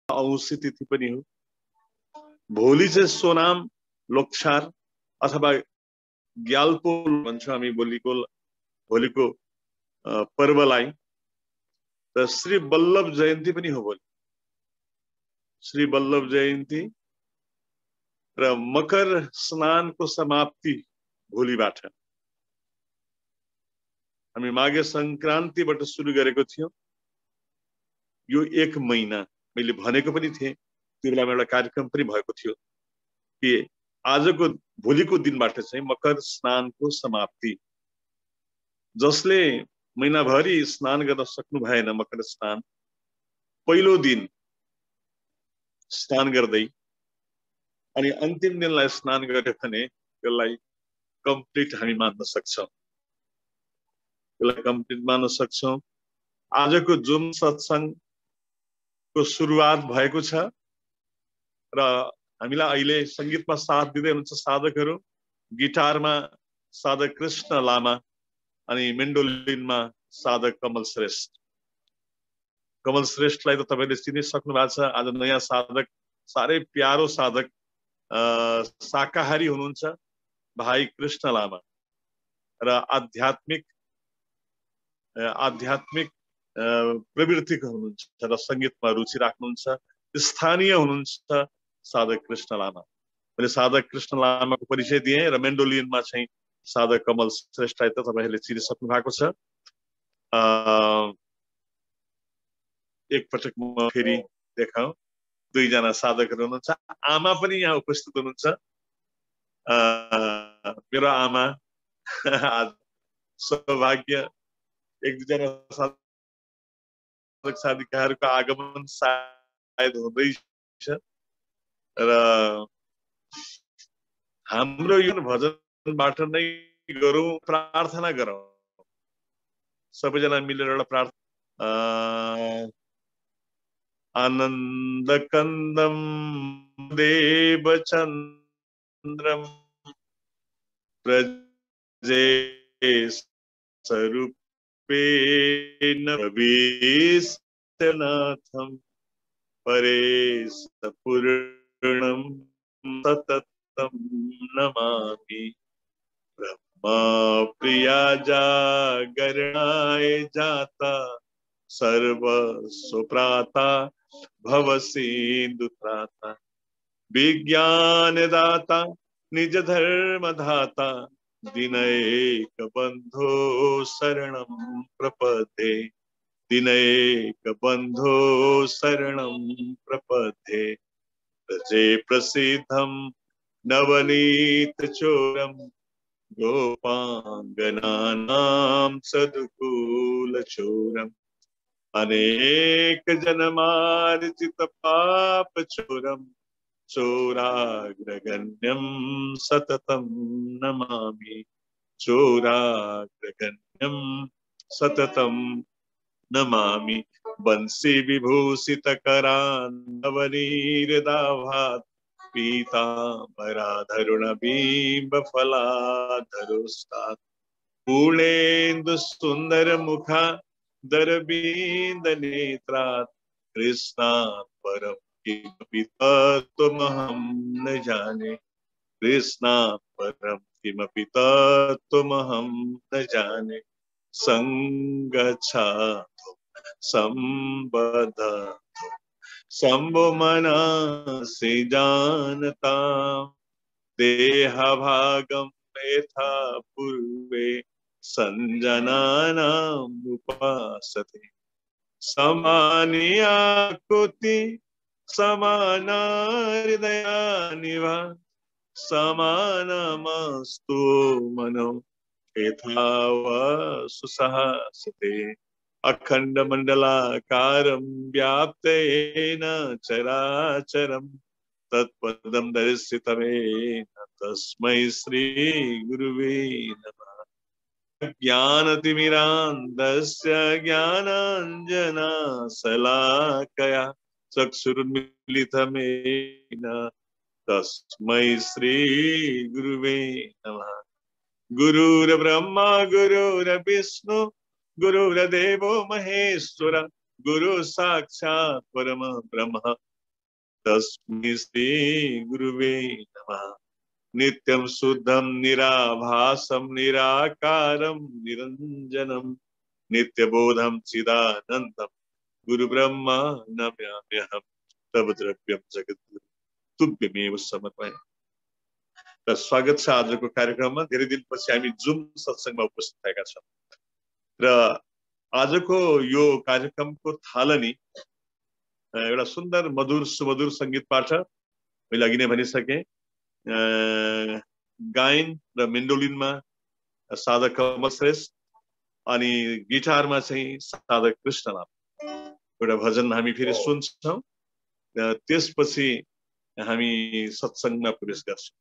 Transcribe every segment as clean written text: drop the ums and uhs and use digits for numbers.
औँसी तिथि पनि हो। भोलि चाहिँ सोनाम लोकछार अथवा ग्याल्पो भन्छौँ हामी भोलिको पर्वलाई। र श्री वल्लभ जयन्ती पनि हो भोलि। श्री वल्लभ जयन्ती र मकर स्नानको समाप्ति भोलिबाट। हामी माघे संक्रान्तिबाट सुरु गरेको थियौं। यो एक महिना मैले भनेको पनि थिएँ, त्यो बेलामा एउटा कार्यक्रम पनि भएको थियो कि आजको भोलिको दिनबाट चाहिँ मकर स्नानको समाप्ति। जसले महिनाभरि स्नान गर्न सक्नु भएन मकर स्नान, पहिलो दिन स्नान गर्दै अनि अन्तिम दिनलाई स्नान गर्यो भने त्यसलाई कम्प्लिट हामी मान्न सक्छौं। त्यसलाई कम्प्लिट मान्न सक्छौं। आजको जुन सत्संगको सुरुवात भएको छ र हामीलाई अहिले संगीतमा साथ दिँदै हुनुहुन्छ साधकहरू। गिटारमा साधक कृष्ण लामा अनि मेन्डोलिनमा साधक कमल श्रेष्ठ। कमल श्रेष्ठलाई त तपाईले चिनिसक्नु भएको छ। आज नयाँ साधक, साह्रै प्यारो साधक, शाकाहारी हुनुहुन्छ भाइ कृष्ण लामा र आध्यात्मिक प्रवृत्तिको हुनुहुन्छ र संगीतमा रुचि राख्नुहुन्छ। स्थानीय हुनुहुन्छ साधक कृष्ण लामा। मैले साधक कृष्ण लामाको परिचय दिएँ र मेन्डोलिनमा चाहिँ साधक कमल श्रेष्ठलाई त तपाईहरुले चिनिसक्नु भएको छ। एकपटक म फेरि देखाऊ, दुईजना साधकहरू हुनुहुन्छ। आमा पनि यहाँ उपस्थित हुनुहुन्छ। मेरो आमा आज सौभाग्य एक दुईजना साधक साधिकाहरूको आगमन सायद हुँदैछ र हाम्रो यो भजनबाट नै गरौँ, प्रार्थना गरौँ। सबैजना मिलेर एउटा प्रार्थना। आनंद कंदम देवचंद्रम प्रजे स्वरूपेण भीष्टनाथम परेश पूर्णम सततम नमामि। ब्रह्मा प्रिया जागरणाय जाता सर्व सुप्राता भव सिंधु त्राता। विज्ञान दाता निज धर्म धाता दिनैक बंधो शरणं प्रपद्ये। दिनैक बंधो शरणं प्रपद्ये। प्रजे प्रसिद्धं नवनीत चोरम गोपांगनानां सदकुल चोरम। अनेक जन्मार्जित पाप चोरम चोराग्रगण्यं सततं नमामि। चोराग्रगण्यं सततं नमामि। बंसी विभूषित करान्नवनीरदाभात् पीतांबराधरुण बिंब फलाधरोस्तात्। पूर्णेन्दु सुंदर मुखा दरबींद नेत्रात्। कृष्णात् परं किमपि तत्त्वमहं न जाने। कृष्णात् परं किमपि तत्त्वमहं न जाने। संगच्छातु संबद्धतु शम्भो मनसि जानताम्। देहभागं यथा पूर्वे संजनानाम् उपासते। समानियाकृति समाना हृदयानिव समानमस्तु मनो यथा सुसहसते। अखंड मंडलाकारं व्याप्तेन चराचरं तत्पदं दर्शितमेन तस्मै श्री गुरुवे नमः। ज्ञानतिमिरान्धस्य ज्ञानाञ्जनशलाकया चक्षुरुन्मीलितमेन तस्मै श्री गुरुवे नमः। गुरुर्ब्रह्मा गुरुर्विष्णु गुरुर्देवो महेश्वर गुरु साक्षात् परम ब्रह्म तस्मै श्री गुरुवे नमः। नित्यं शुद्धं निराभासं निराकारं निरञ्जनं नित्यबोधं चिदानन्दं गुरुब्रह्मा नमाम्यहं। तव द्रव्यं जगद्गुरु तुभ्यमेव समर्पयामि। र स्वागत छ आजको कार्यक्रममा। धेरै दिनपछि हामी जुम सत्संगमा उपस्थित भएका छौँ र आजको यो कार्यक्रमको थालनी एउटा सुन्दर मधुर सुमधुर संगीतबाट मैले अघि नै भनिसके। गायन र मेन्डोलिनमा साधक कमल श्रेष्ठ अनि गिटारमा चाहिँ साधक कृष्ण लामा। एउटा भजन हामी फेरि सुन्छौँ, त्यसपछि हामी सत्संगमा प्रवेश गर्छौँ।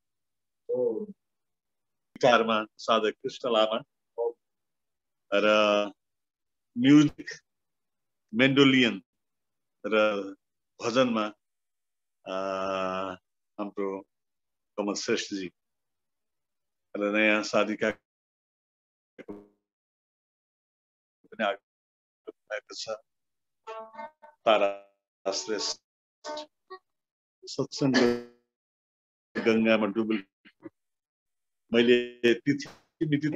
गिटारमा साधक कृष्ण लामा र म्युजिक मेन्डोलियन र भजनमा हाम्रो कमल श्रेष्ठजी र नयाँ साधिका छ तारा श्रेष्ठ। सत्संग गंगामा डुबेल मैले तिथि मिति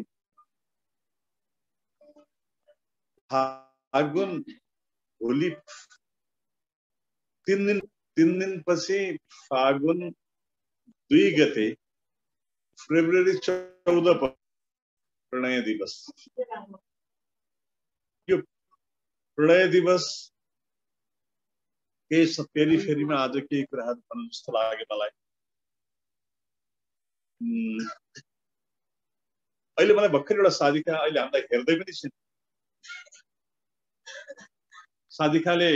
फागुन होली 3 दिन पछि फागुन 2 गते फेब्रुअरी 14 प्रणय दिवस। यो प्रणय दिवस के फेरि फेरिमा आज केही कुराहरू भन्नु जस्तो लाग्यो मलाई। अहिले मलाई भर्खर एउटा साधिका अहिले हामीलाई हेर्दै पनि छिन्। साधिकाले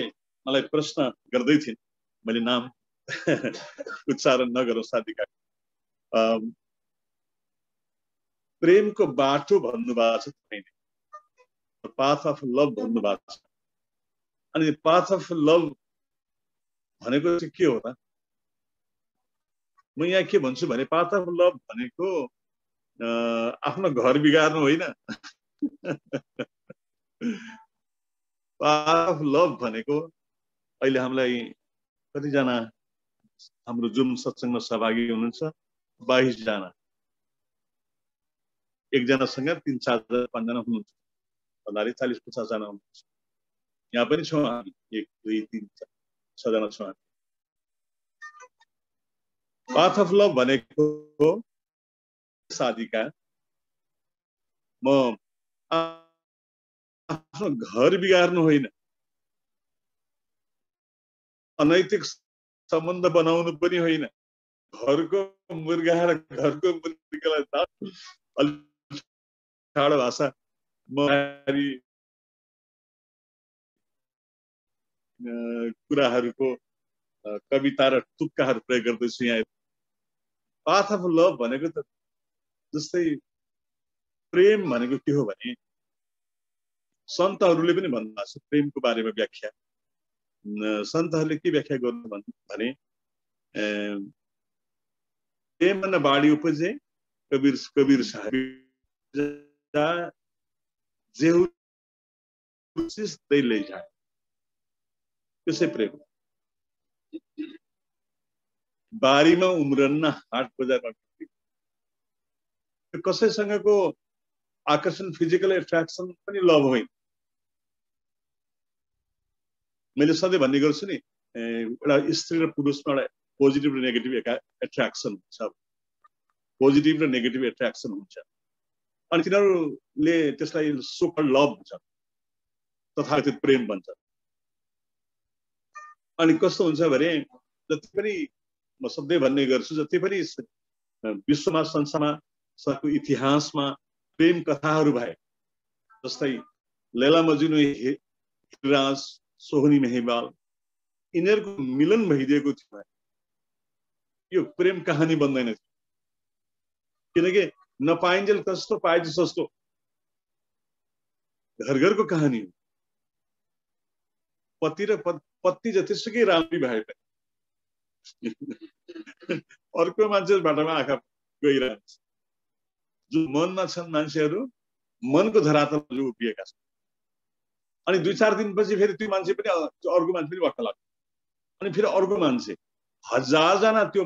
मलाई प्रश्न गर्दै थिइन्, मैले नाम उच्चारण नगरौँ। साधिका प्रेमको बाटो भन्नुभएको छ तपाईँले, पाथ अफ लभ भन्नुभएको छ। अनि पाथ अफ लभ भनेको चाहिँ के हो त? म यहाँ के भन्छु भने पाथ अफ लभ भनेको आफ्नो घर बिगार्नु होइन। पाथ अफ लभ भनेको अहिले हामीलाई कतिजना हाम्रो जुम सत्संगमा सहभागी हुनुहुन्छ? 22 जना। एकजनासँग 3-4 जना 5 जना हुनुहुन्छ, 40-50 जना हुनुहुन्छ। यहाँ पनि छौँ हामी, 1 2 3 4 6 जना छौँ हामी। पाथ अफ लभ भनेको साधिका म आफ्नो घर बिगार्नु होइन, अनैतिक सम्बन्ध बनाउनु पनि होइन। घरको मुर्गा र घरको मुर्गालाई ठाडो भाषा म कुराहरूको कविता र तुक्काहरू प्रयोग गर्दैछु यहाँ। पाथ अफ लभ भनेको त जस्तै प्रेम भनेको के हो भने सन्तहरूले पनि भन्नुभएको छ प्रेमको बारेमा व्याख्या। सन्तहरूले के व्याख्या गर्नु भने प्रेम न बाढी उपजे कबीर साहब जेहु लै जाए, त्यसै प्रेम। बारीमा उम्रन्न हाट बजारमा कसैसँगको आकर्षण फिजिकल एट्र्याक्सन पनि लभ होइन। मैले सधैँ भन्ने गर्छु नि, एउटा स्त्री र पुरुषमा एउटा पोजिटिभ र नेगेटिभ एट्र्याक्सन हुन्छ। पोजिटिभ र नेगेटिभ एट्र्याक्सन हुन्छ अनि तिनीहरूले त्यसलाई सो कल्ड लभ भन्छ, तथाकथित प्रेम भन्छ। अनि कस्तो हुन्छ भने जति पनि म सधैँ भन्ने गर्छु, जति पनि विश्वमा संसारमा इतिहासमा प्रेम कथाहरू भए, जस्तै लैला मजनू, हिराज, सोहनी मेहवाल, यिनीहरूको मिलन भइदिएको थियो, यो प्रेम कहानी बन्दैन थियो। किनकि नपाइन्जेल कस्तो पाएपछि सस्तो घर घरको कहानी हो। पति र पत्नी जतिसुकै राम्री भए पनि अर्को मान्छे बाटोमा आँखा गइरहन्छ। जो मनमा छन् मान्छेहरू, मनको धरातलमा जो उभिएका छन्, अनि 2-4 दिनपछि फेरि त्यो मान्छे पनि अर्को मान्छे पनि भट्ट लाग्छ, अनि फेरि अर्को मान्छे, हजार जना त्यो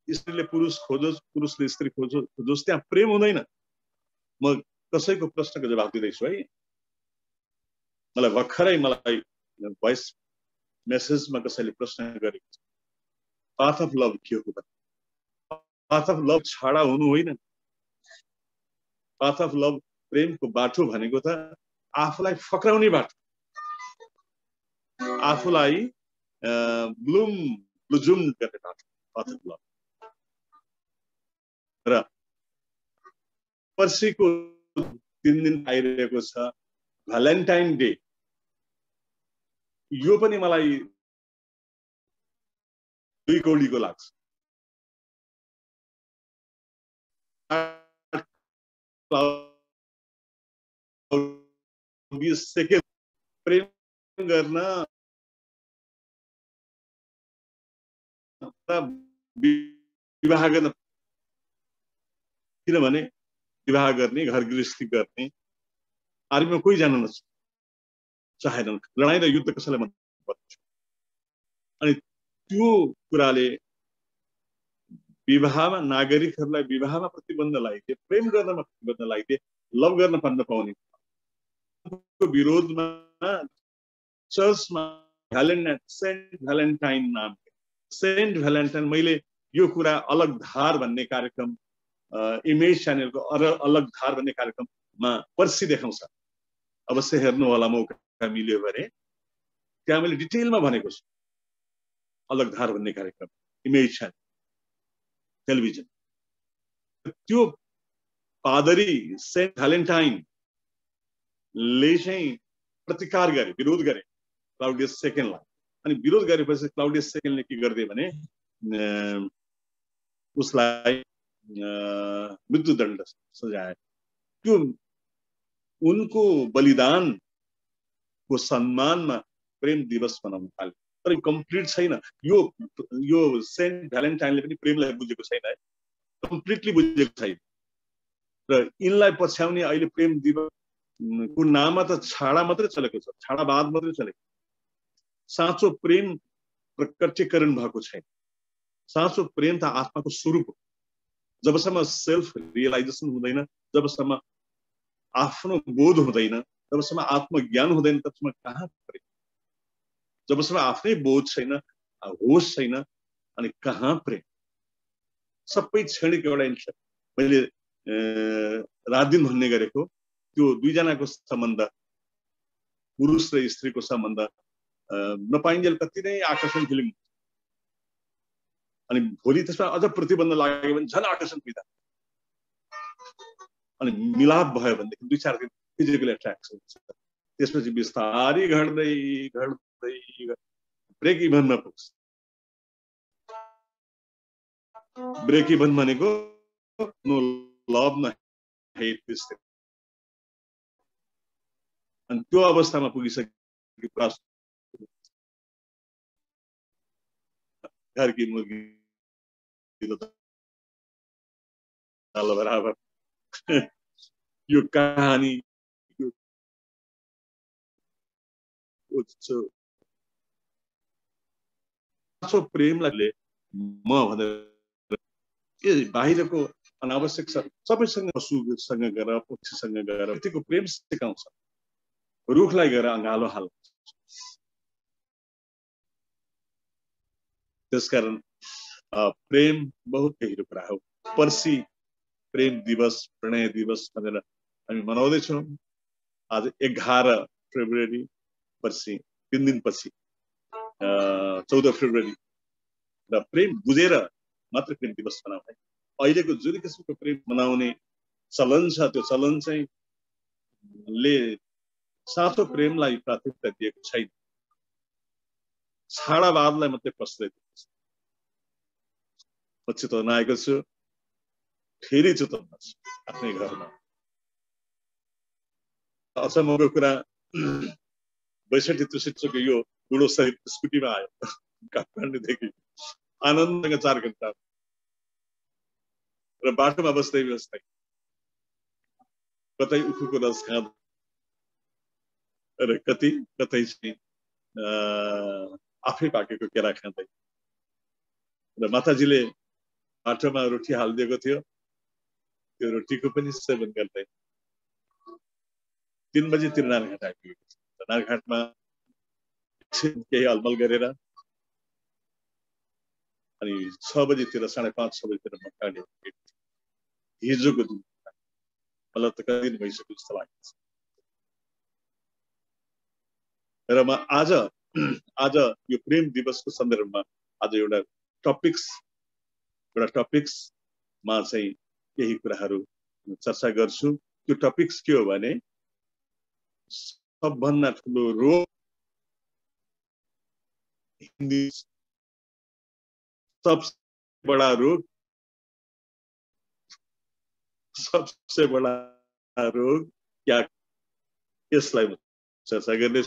स्त्रीले पुरुष खोजोस्, पुरुषले स्त्री खोजोस्, त्यहाँ प्रेम हुँदैन। म कसैको प्रश्नको जवाफ दिँदैछु है। मलाई भर्खरै भोइस मेसेजमा कसैले प्रश्न गरेको छ, पाथ अफ लभ के हो? पाथ अफ लभ छाडा हुनु होइन। पाथ अफ लभ, प्रेमको बाटो भनेको त आफूलाई फक्राउने बाटो, आफूलाई ब्लुजुम गर्ने बाटो, पाथ अफ लभ। र पर्सिको 3 दिन आइरहेको छ भ्यालेन्टाइन डे। यो पनि मलाई 2 कौडीको लाग्छ। सेकेन्ड प्रेम गर्न विवाह गर्न, किनभने विवाह गर्ने, घर गृहस्थी गर्ने आर्मीमा कोही जान चाहेनन्। लडाई र युद्ध कसैलाई मन पर्छ। अनि त्यो कुराले विवाहमा नागरिकहरूलाई विवाहमा प्रतिबन्ध लगाइदिए, प्रेम गर्नमा प्रतिबन्ध लगाइदिए, लभ गर्न पाउन पाउने विरोधमा चर्चमा सेन्ट भ्यालेन्टाइन नाम, सेन्ट भ्यालेन्टाइन, मैले यो कुरा अलग धार भन्ने कार्यक्रम इमेज च्यानलको अलग धार भन्ने कार्यक्रममा पर्सि देखाउँछ, अवश्य हेर्नु होला मौका मिल्यो भने। त्यहाँ मैले डिटेलमा भनेको छु, अलग धार भन्ने कार्यक्रम इमेज च्यानल टेलिभिजन। त्यो पादरी सेन्ट भ्यालेन्टाइन ले चाहिँ प्रतिकार गरे, विरोध गरे क्लाउडियस सेकेन्डलाई। अनि विरोध गरेपछि क्लाउडियस सेकेन्डले के गर्दे भने उसलाई मृत्युदण्ड सजाए। त्यो उनको बलिदानको सम्मानमा प्रेम दिवस मनाउन थाले। तर कम्प्लिट छैन। यो सेन्ट भ्यालेन्टाइनले पनि प्रेमलाई बुझेको छैन है, कम्प्लिटली बुझेको छैन। र यिनलाई पछ्याउने अहिले प्रेम दिवसको नाममा त छाडा मात्रै चलेको छ, छाडावाद मात्रै चलेको। साँचो प्रेम प्रकटीकरण भएको छैन। साँचो प्रेम त आत्माको स्वरूप हो। जबसम्म सेल्फ रियलाइजेसन हुँदैन, जबसम्म आफ्नो बोध हुँदैन, जबसम्म आत्मज्ञान हुँदैन, तबसम्म कहाँ प्रेम? जबसम्म आफ्नै बोध छैन, होश छैन, अनि कहाँ प्रेम? सबै क्षणिक एउटा मैले रात दिन भन्ने गरेको त्यो दुईजनाको सम्बन्ध, पुरुष र स्त्रीको सम्बन्ध नपाइन्जेल कति नै आकर्षण फिल्म, अनि भोलि त्यसमा अझ प्रतिबन्ध लाग्यो भने झन् आकर्षण पैदा, अनि मिलाप भयो भनेदेखि 2-4 दिन फिजिकल एट्र्याक्सन हुन्छ। त्यसपछि बिस्तारै घट्दै घट्दै ब्रेक इभनमा पुग्छ। ब्रेक इभन भनेको नो लभ न हेट त्यस्तै। अनि त्यो अवस्थामा पुगिसकेपछि घर की मुर्गी बराबर यो कहानी प्रेमलाई म भनेर बाहिरको अनावश्यक सबैसँग पशुसँग गएर, पक्षीसँग गएर त्यतिको प्रेम सिकाउँछ। रुखलाई गएर अँगालो हाल। त्यसकारण प्रेम बहुत गहिरो कुरा हो। पर्सि प्रेम दिवस, प्रणय दिवस भनेर हामी मनाउँदैछौँ। आज 11 फेब्रुअरी, पर्सि 3 दिनपछि 14 फेब्रुअरी। र प्रेम बुझेर मात्र प्रेम दिवस मनाउने, अहिलेको जुन किसिमको प्रेम मनाउने चलन छ, त्यो चलन चाहिँ ले साँचो प्रेमलाई प्राथमिकता दिएको छैन, छाडावादलाई मात्रै प्रश्रय दिएको छ। म चितवन आएको छु, फेरि चितवनमा छु, आफ्नै घरमा। अचम्मको कुरा 62-63 यो बुढो सहित स्कुटीमा आयो काठमाडौँदेखि, आनन्दसँग 4 घण्टा, र बाटोमा बस्दै बस्दै कतै उखुको रस खाँदा र कतै चाहिँ आफै पाकेको केरा खाँदै र माताजीले बाटोमा रोटी हालिदिएको थियो, त्यो रोटीको पनि सेवन गर्दै 3 बजेतिर नारायणघाट आइपुगेको थियो। नारायणघाटमा केही अलमल गरेर अनि 6 बजेतिर 5:30 6 बजेतिर म काँडे हिजोको दिन मलाई त कति दिन भइसक्यो जस्तो लाग्छ। र म आज यो प्रेम दिवसको सन्दर्भमा आज एउटा टपिक्समा चाहिँ केही कुराहरू चर्चा गर्छु। त्यो टपिक्स के हो भने सबभन्दा ठुलो रोग हिन्दी सबसे बड़ा रोग क्या, यसलाई चर्चा गर्ने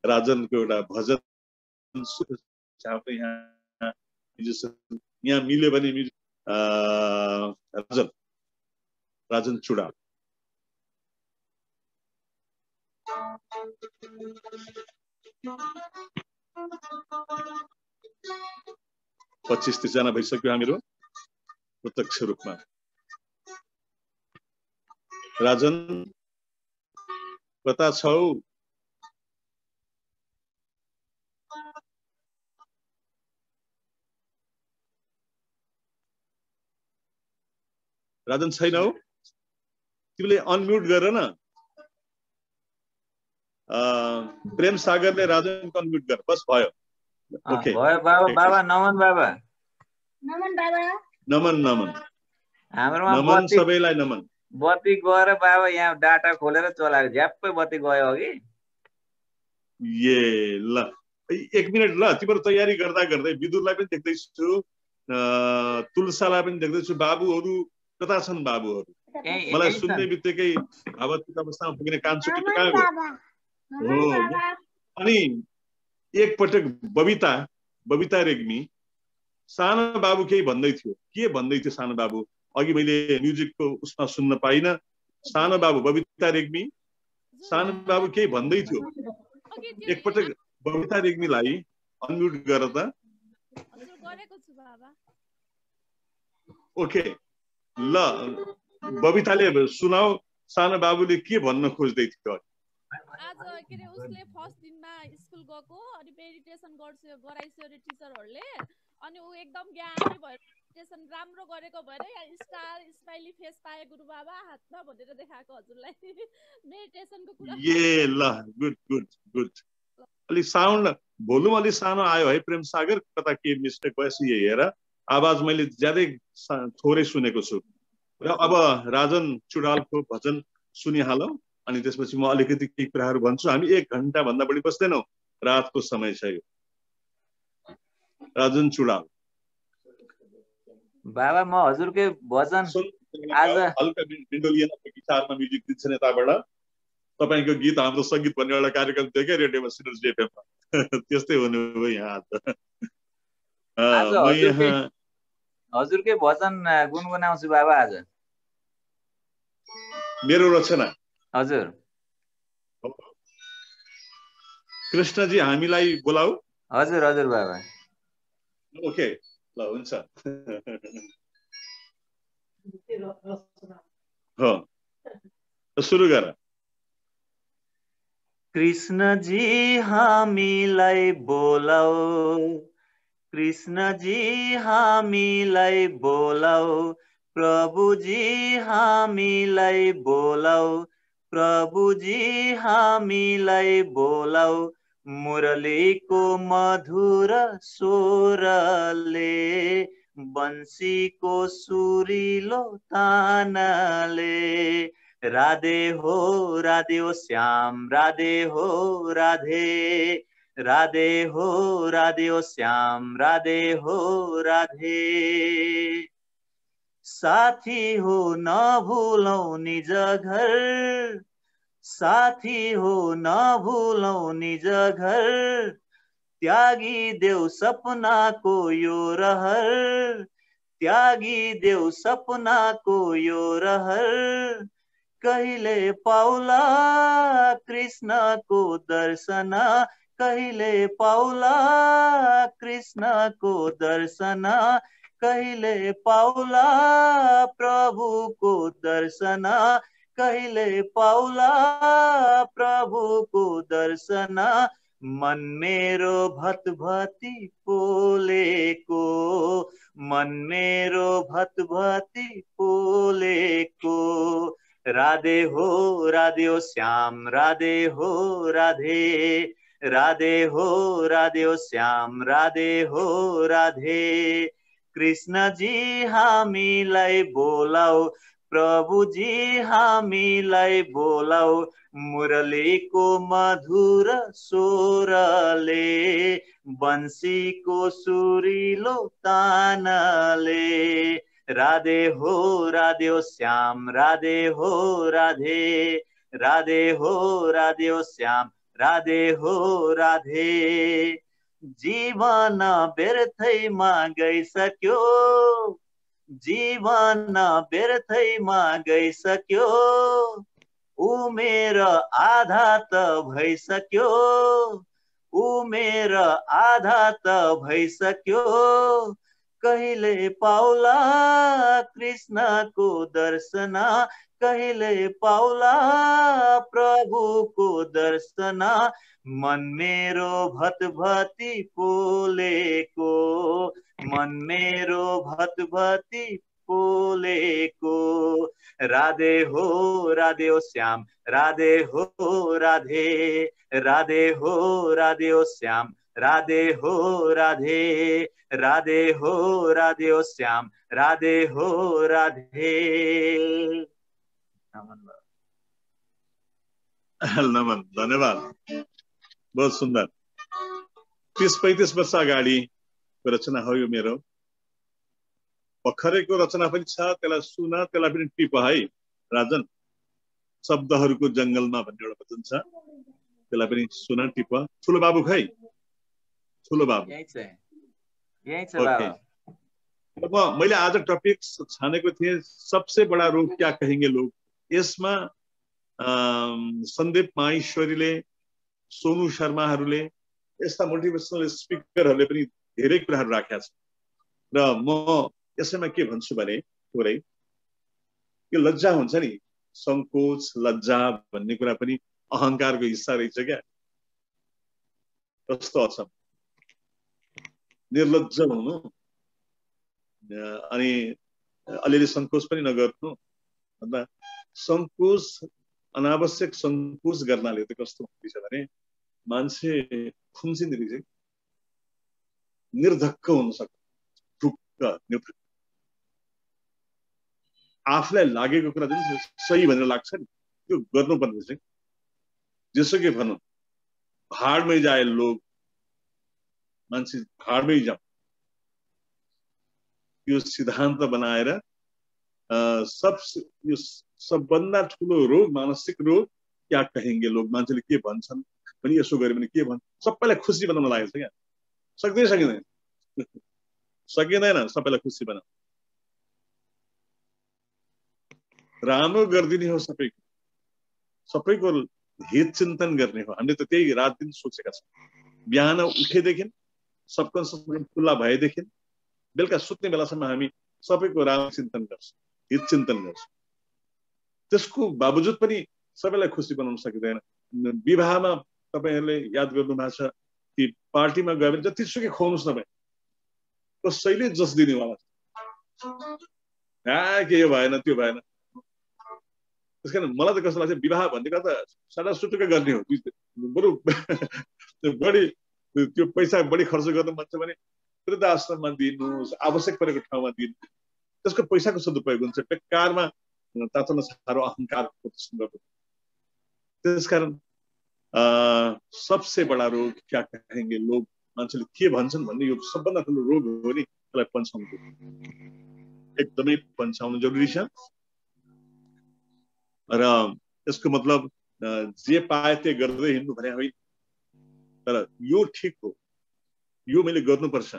राजनको एउटा भजन यहाँ मिल्यो भने राजन चुडाल। पच्चीस 30 जना भइसक्यो हामीहरू प्रत्यक्ष रूपमा। राजन कता छौ? राजन छैनौ? तिमीले अनम्युट गर न। प्रेम सागरले राजनको अनम्युट गर, बस भयो। ओके भयो बाबा। बाबा नमन बाबा। नमन बाबा। नमन नमन। हाम्रोमा नमन सबैलाई नमन। बत्ती गएर बाबा यहाँ डाटा खोलेर चलाएको, झ्याप्पै बत्ती गयो अघि। ए ल 1 मिनट ल, तिम्रो तयारी गर्दा गर्दै विदुरलाई पनि देख्दैछु, तुलसालाई पनि देख्दैछु। बाबुहरू कता छन्? बाबुहरू मलाई सुन्ने बित्तिकै भावुक अवस्थामा पुग्ने कान्छो कहाँ गयो? अनि एकपटक बबिता रेग्मी सानो बाबु केही भन्दै थियो। के भन्दै थियो सानो बाबु? अघि मैले म्युजिकको उसमा सुन्न पाइनँ। सानो बाबु बबिता रेग्मी, सानो बाबु केही भन्दै थियो। एकपटक बबिता रेग्मीलाई अनम्युट गर त। ओके ल, बबिताले सुनाऊ सानो बाबुले के भन्न खोज्दै थियो। आज के रे उसले फर्स्ट दिनमा स्कुल गएको, अनि मेडिटेसन गराइसक्यो रे टिचरहरूले, अनि ऊ एकदम ज्ञानी भएर मेडिटेसन राम्रो गरेको भएर स्टार स्माइली फेस पाए गुरु बाबा हातमा भनेर देखाएको हजुरलाई मेडिटेसनको कुरा। ए ल, गुड गुड गुड। अलि साउन्ड भोल्युम अलि सानो आयो है प्रेम सागर, कता के मिस्टेक भएछ हेर। आवाज मैले ज्यादै थोरै सुनेको छु। र अब राजन चुडालको भजन सुनिहालौँ, अनि त्यसपछि म अलिकति केही कुराहरू भन्छु। हामी 1 घण्टा भन्दा बढी बस्दैनौँ, रातको समय छ यो। राजन चुडाल बाबा, म हजुरकै भजन आज हल्का बिन्डोलियन गिटारमा म्युजिक दिन्छ यताबाट। तपाईको गीत हाम्रो संगीत भन्ने एउटा कार्यक्रम थियो क्या रेडियोमा, सिनर्जी एफएममा, त्यस्तै हुनु हो यहाँ। हजुरकै भजन गुनगुनाउँछु बाबा आज। मेरो रचना? हजुर। कृष्णजी हामीलाई बोलाऊ। हजुर हजुर बाबा। ओके ल, हुन्छ। हो, सुरु गर। कृष्णजी हामीलाई बोलाऊ, कृष्णजी हामीलाई बोलाऊ, प्रभुजी हामीलाई बोलाऊ, प्रभुजी हामीलाई बोलाऊ, मुरलीको मधुर स्वरले, बंशीको सुरिलो तानले, राधे हो श्याम, राधे हो राधे, राधे हो श्याम, राधे हो राधे। साथी हो नभुलौं निज घर, साथी हो नभुलौं निज घर, त्यागी देऊ सपनाको यो रहर, त्यागी देऊ सपनाको यो रहर, कहिले पाउला कृष्णको दर्शन, कहिले पाउला कृष्णको दर्शन, कहिले पाउला प्रभुको दर्शन, कहिले पाउला प्रभुको दर्शन। मन मेरो भतभती पोलेको, मन मेरो भतभती पोलेको। राधे हो श्याम, राधे हो राधे, राधे हो श्याम, राधे हो राधे। कृष्ण जी हामीलाई बोलाऊ, प्रभुजी हामीलाई बोलाऊ, मुरलीको मधुर स्वरले, बंसीको सुरिलो तानले। राधे हो श्याम, राधे हो राधे, राधे हो श्याम, राधे हो राधे। जीवन व्यर्थैमा गइसक्यो, जीवन व्यर्थैमा गइसक्यो, उमेर आधा त भइसक्यो, उमेर आधा त भइसक्यो। कहिले पाउला कृष्णको दर्शन, कहिले पाउला प्रभुको दर्शन। मन मेरो भतभती पोलेको, मन मेरो भतभती पोलेको। राधे हो श्याम, राधे हो राधे, राधे हो श्याम, राधे हो राधे, राधे हो श्याम, राधे हो राधे। नमन, धन्यवाद, बहुत सुन्दर। 30-35 वर्ष अगाडिको रचना हो यो मेरो। भर्खरैको रचना पनि छ, त्यसलाई सुन, त्यसलाई पनि टिप है राजन। शब्दहरूको जंगलमा भन्ने एउटा वचन छ, त्यसलाई पनि सुन, टिप। ठुलो बाबु खै, ठुलो बाबु यही छ बाबा। मैले आज टपिक छानेको थिएँ, सबसे बडा रोग क्या कहेंगे लोग। यसमा सन्दीप माहेश्वरीले, सोनू शर्माहरूले, यस्ता मोटिभेसनल स्पिकरहरूले पनि धेरै कुराहरू राखेका छन्। र म यसैमा के भन्छु भने थोरै यो लज्जा हुन्छ नि, संकोच, लज्जा भन्ने कुरा पनि अहंकारको हिस्सा रहेछ क्या। कस्तो अचम्म, निर्लज्ज हुनु अनि अलिअलि संकोच पनि नगर्नु भन्दा, संकोच, अनावश्यक संकोच गर्नाले त कस्तो हुन्छ भने मान्छे खुम्चिने रहेछ, निर्धक्क हुन सक्छ, ढुक्क निर्धक्क। आफूलाई लागेको कुरा जुन सही भनेर लाग्छ नि, त्यो गर्नुपर्ने रहेछ। जेसुकै भनौँ, भाडमै जाए लोग, मान्छे भाडमै जाऊ, यो सिद्धान्त बनाएर यो सबभन्दा ठुलो रोग, मानसिक रोग क्या कहेंगे लोग, मान्छेले के भन्छन् पनि यसो गरे भने के भन्छ, सबैलाई खुसी बनाउन लागेको छ क्या। सकिँदैन सकिँदैन सबैलाई खुसी बनाउन। राम्रो गरिदिने हो सबैको, सबैको हित चिन्तन गर्ने हो। हामीले त त्यही रात दिन सोचेका छौँ। बिहान उठेदेखि सबकन्सियस खुल्ला भएदेखि बेलुका सुत्ने बेलासम्म हामी सबैको राम्रो चिन्तन गर्छौँ, हित चिन्तन गर्छौँ। त्यसको बावजुद पनि सबैलाई खुसी बनाउन सकिँदैन। विवाहमा तपाईहरुले याद गर्नु भएको छ कि पार्टीमा गयो भने जतिसुकै खुवाउनुस् तपाईँ, कसैले जस दिनेवाला के यो भएन त्यो भएन। त्यसकारण मलाई त कस्तो लाग्छ, विवाह भनेको त सादा सुटुक्क गर्ने हो। बरु बढी त्यो पैसा बढी खर्च गर्नु मन छ भने वृद्ध आश्रममा दिनुहोस्, आवश्यक परेको ठाउँमा दिनुहोस्। त्यसको पैसाको सदुपयोग हुन्छ, बेकारमा तातोमा सारो अहंकार प्रदर्शन गर्नु। त्यसकारण सबसे बडा रोग क्या कहेंगे लोग, मान्छेले के भन्छन् भन्ने यो सबभन्दा ठुलो रोग हो नि। त्यसलाई पन्छाउनु एकदमै पन्छाउनु जरुरी छ। र यसको मतलब जे पाए त्यो गर्दै हिँड्नु भने होइन, तर यो ठिक हो, यो मैले गर्नुपर्छ।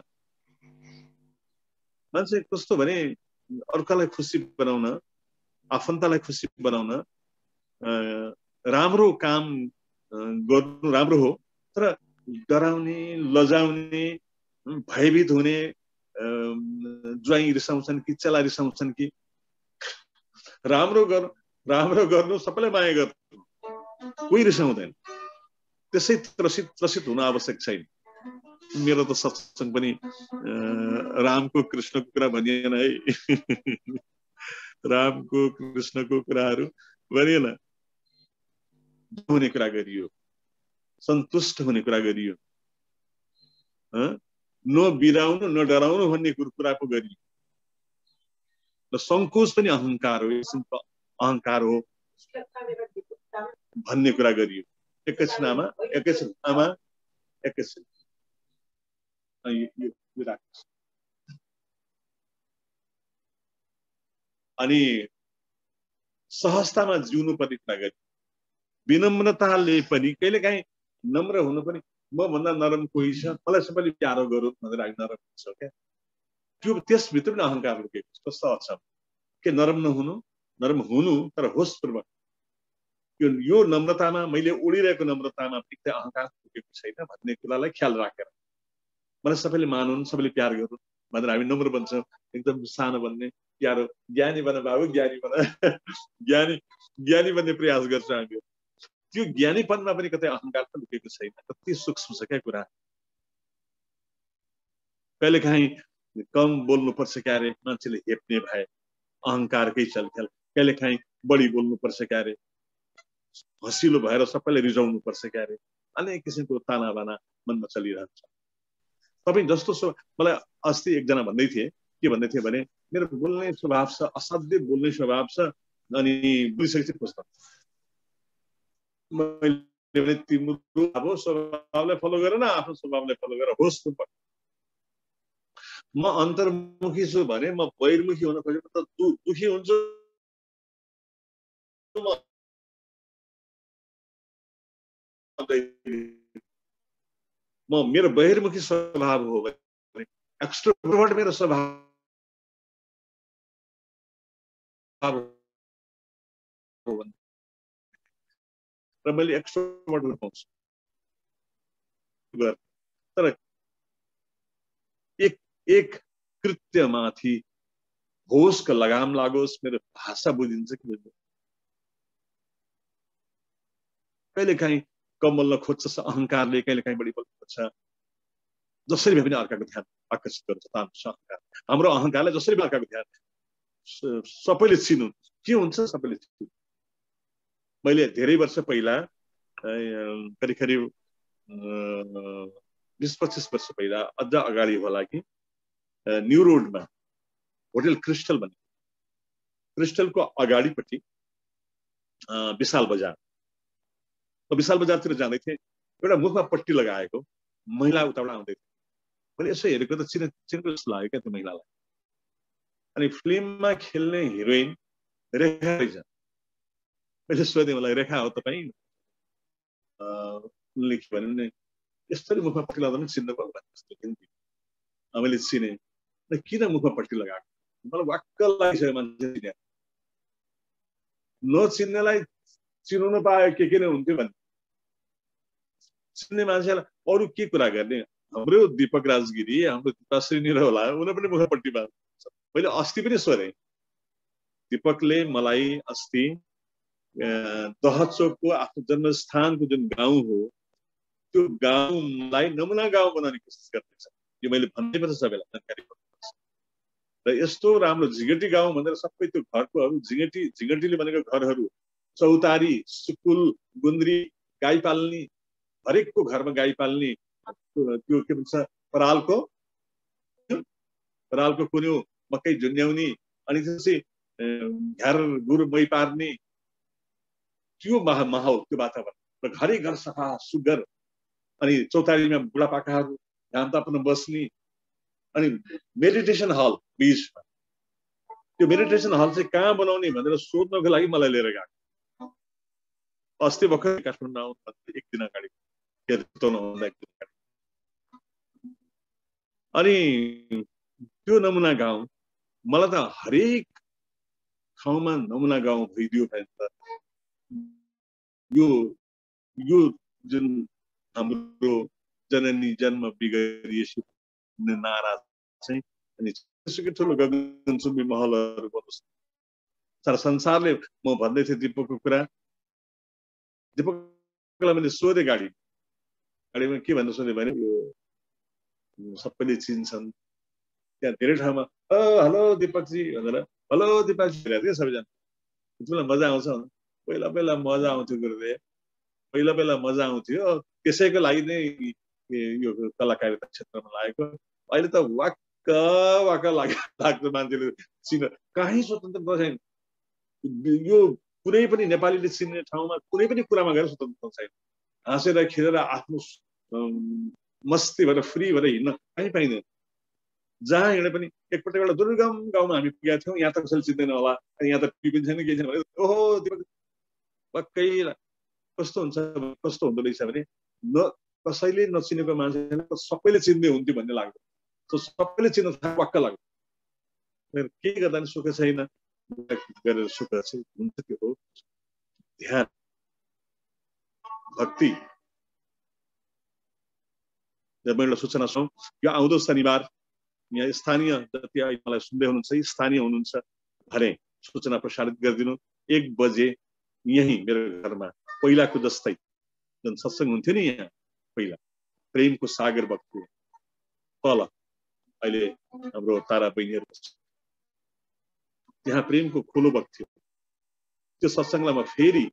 मान्छे कस्तो भने अर्कालाई खुसी बनाउन, आफन्तलाई खुसी बनाउन राम्रो काम गर्नु राम्रो हो, तर डराउने, लजाउने, भयभीत हुने, ज्वाइँ रिसाउँछन् कि चेला रिसाउँछन् कि राम्रो गर्नु सबैलाई माया गर्नु, कोही रिसाउँदैन। त्यसै त्रसित हुन आवश्यक छैन। मेरो त सत्संग पनि रामको कृष्णको कुरा भनिएन है। रामको कृष्णको कुराहरू भनिएन, हुने कुरा गरियो, सन्तुष्ट हुने कुरा गरियो, नबिराउनु नडराउनु भन्ने कुरा पो गरियो। र संकोच पनि अहंकार हो, अहंकार हो भन्ने कुरा गरियो। एकैछिन आमा, एकैछिन आमा, एकैछिन अनि सहजतामा जिउनु पर्ने कुरा गरियो। विनम्रताले पनि कहिलेकाहीँ नम्र हुनु पनि, म भन्दा नरम कोही छ, मलाई सबैले प्यारो गरौँ भनेर हामी नरम हुन्छ क्या। त्यो त्यसभित्र पनि अहंकार लुकेको छ। कस्तो अच्छा के नरम नहुनु, नरम हुनु, तर होसपूर्वक। यो नम्रतामा, मैले उडिरहेको नम्रतामा चाहिँ अहंकार लुकेको छैन भन्ने कुरालाई ख्याल राखेर मलाई सबैले मानुन्, सबैले प्यार गरून् भनेर हामी नम्र बन्छौँ। एकदम सानो बन्ने, प्यारो, ज्ञानी बन बाबु, ज्ञानी बन, ज्ञानी बन्ने प्रयास गर्छ हामी। त्यो ज्ञानीपनमा पनि कतै अहंकार त लुकेको छैन। कति सूक्ष्म छ क्या कुरा। कहिलेकाहीँ कम बोल्नुपर्छ क्यारे, मान्छेले हेप्ने भए अहंकारकै चलखेल। कहिलेकाहीँ बढी बोल्नुपर्छ क्यारे, हँसिलो भएर सबैले रिजाउनु पर्छ क्यारे। अनेक किसिमको ताना बाना मनमा चलिरहन्छ। तपाईँ जस्तो मलाई अस्ति एकजना भन्दै थिए, के भन्दै थिए भने मेरो बोल्ने स्वभाव छ, असाध्यै बोल्ने स्वभाव छ, अनि बोलिसकेपछि पुस्तक मैले तिम्रो अब स्वभावलाई फलो गर न, आफ्नो स्वभावलाई फलो गर, होस् त। म अन्तर्मुखी छु भने म बहिर्मुखी हुन खोजेको त दुखी हुन्छ। म मेरो बहिर्मुखी स्वभाव हो भने एक्स्ट्रोभर्ट मेरो स्वभाव हो भने र मैले एक्स्ट्रोभर्ट हुन पाउँछु। तर एक कृत्यमाथि होसको लगाम लागोस्, मेरो भाषा बुझिन्छ कि बुझ्दैन। कहिलेकाहीँ कम बोल्न खोज्छ अहंकारले, कहिलेकाहीँ बढी बोल्न खोज्छ। जसरी भए पनि अर्काको ध्यान आकर्षित गर्छ अहंकार। हाम्रो अहंकारले जसरी पनि अर्काको ध्यान सबैले चिन्नु के हुन्छ, सबैले चिन्नु। मैले धेरै वर्ष पहिला, करिब करिब 20-25 वर्ष पहिला, अझ अगाडि होला कि, न्यू रोडमा होटल क्रिस्टल भन्ने, क्रिस्टलको अगाडिपट्टि विशाल बजारतिर जाँदै थिएँ। एउटा मुखमा पट्टी लगाएको महिला उताबाट आउँदै थियो। मैले यसो हेरेको त चिनेको जस्तो लाग्यो क्या त्यो महिलालाई। अनि फिल्ममा खेल्ने हिरोइन रेखा रहेछ। मैले सोधेँ मलाई, रेखा हो तपाईँ? उनले के भन्यो भने यसरी मुखमा पट्टी लगाउँदा पनि चिन्नु भयो भने। मैले चिने। किन मुखमा पट्टी लगाएको? मलाई वाक्क लागिसक्यो मान्छे चिने। नचिन्नेलाई चिनाउनु पायो के नै हुन्थ्यो भने। चिन्ने मान्छेलाई अरू के कुरा गर्ने? हाम्रो दीपक राजगिरी, हाम्रो दिपाश्री होला, उनीहरू पनि मुखमा पट्टी बाँध्छ। मैले अस्ति पनि सोधेँ, दीपकले मलाई अस्ति दहचोकको आफ्नो जन्मस्थानको जुन गाउँ हो, त्यो गाउँलाई नमुना गाउँ बनाउने कोसिस गर्दैछ। यो मैले भन्दै पर्छ सबैलाई जानकारी गर्नुपर्छ। र यस्तो राम्रो झिगटी गाउँ भनेर सबै त्यो घरकोहरू, झिगटीले बनेको घरहरू, चौतारी, सुकुल, गुन्द्री, गाई पाल्ने, हरेकको घरमा गाई पाल्ने, त्यो के भन्छ परालको कुन्यु मकै झुन्ड्याउने, अनि त्यसपछि घर गुरु मै पार्ने, त्यो माहौल, त्यो वातावरण। र घरै घर सफा सुग्घर, अनि चौतारीमा बुढापाकाहरू घाम ताप्न बस्ने, अनि मेडिटेसन हल बीचमा। त्यो मेडिटेसन हल चाहिँ कहाँ बनाउने भनेर सोध्नको लागि मलाई लिएर गएको। अस्ति भर्खर काठमाडौँ आउनु एक दिन अगाडि, अनि त्यो नमुना गाउँ मलाई त हरेक ठाउँमा नमुना गाउँ भइदियो भने त यो जुन हाम्रो जननी जन्म बिगरिएसी नारा चाहिँ अनि सुकै ठुलो गगनचुम्बी महलहरू बन्नुहोस्। सारा संसारले म भन्दै थिएँ दीपकको कुरा, दीपकलाई मैले सोधेँ गाडीमा के भन्नु सोधेँ भने यो सबैले चिन्छन् त्यहाँ धेरै ठाउँमा हेलो दीपकजी भनेर हेलो दीपकजी भनेर सबैजना तिमीलाई मजा आउँछ। पहिला पहिला मजा आउँथ्यो गुरुदेव, पहिला पहिला मजा आउँथ्यो, त्यसैको लागि नै यो कलाकारिता क्षेत्रमा लागेको। अहिले त वाक्क वाक्क लाग्छ मान्छेले चिन्न, कहीँ स्वतन्त्रता छैन। यो कुनै पनि नेपालीले चिन्ने ठाउँमा कुनै पनि कुरामा गएर स्वतन्त्रता छैन। हाँसेर खेलेर आफ्नो मस्ती भएर फ्री भएर हिँड्न कहीँ पाइँदैन। जहाँ हिँडे पनि एकपल्ट एउटा दुर्गम गाउँमा हामी पुगेका थियौँ, यहाँ त कसैले चिन्दैन होला, यहाँ त टिभी छैन केही छैन भने ओहो दीपक पक्कै कस्तो हुन्छ, कस्तो हुँदो रहेछ भने कसैले नचिनेको मान्छेले सबैले चिन्दै हुन्थ्यो भन्ने लाग्यो। सबैले चिन्न थाहा पक्का लाग्यो। के गर्दा नि सुख छैन, गरेर सुख चाहिँ हुन्छ। त्यो हो ध्यान, भक्ति। जब मैले सूचना सुनौँ यो आउँदो शनिबार यहाँ स्थानीय जति मलाई सुन्दै हुनुहुन्छ, स्थानीय हुनुहुन्छ भने सूचना प्रसारित गरिदिनु। 1 बजे यही मेरो घरमा पहिलाको जस्तै जुन सत्संग हुन्थ्यो नि, यहाँ पहिला प्रेमको सागर बग्थ्यो। तल अहिले हाम्रो तारा बहिनीहरू त्यहाँ प्रेमको खोलो बग्थ्यो। त्यो सत्संगलाई म फेरि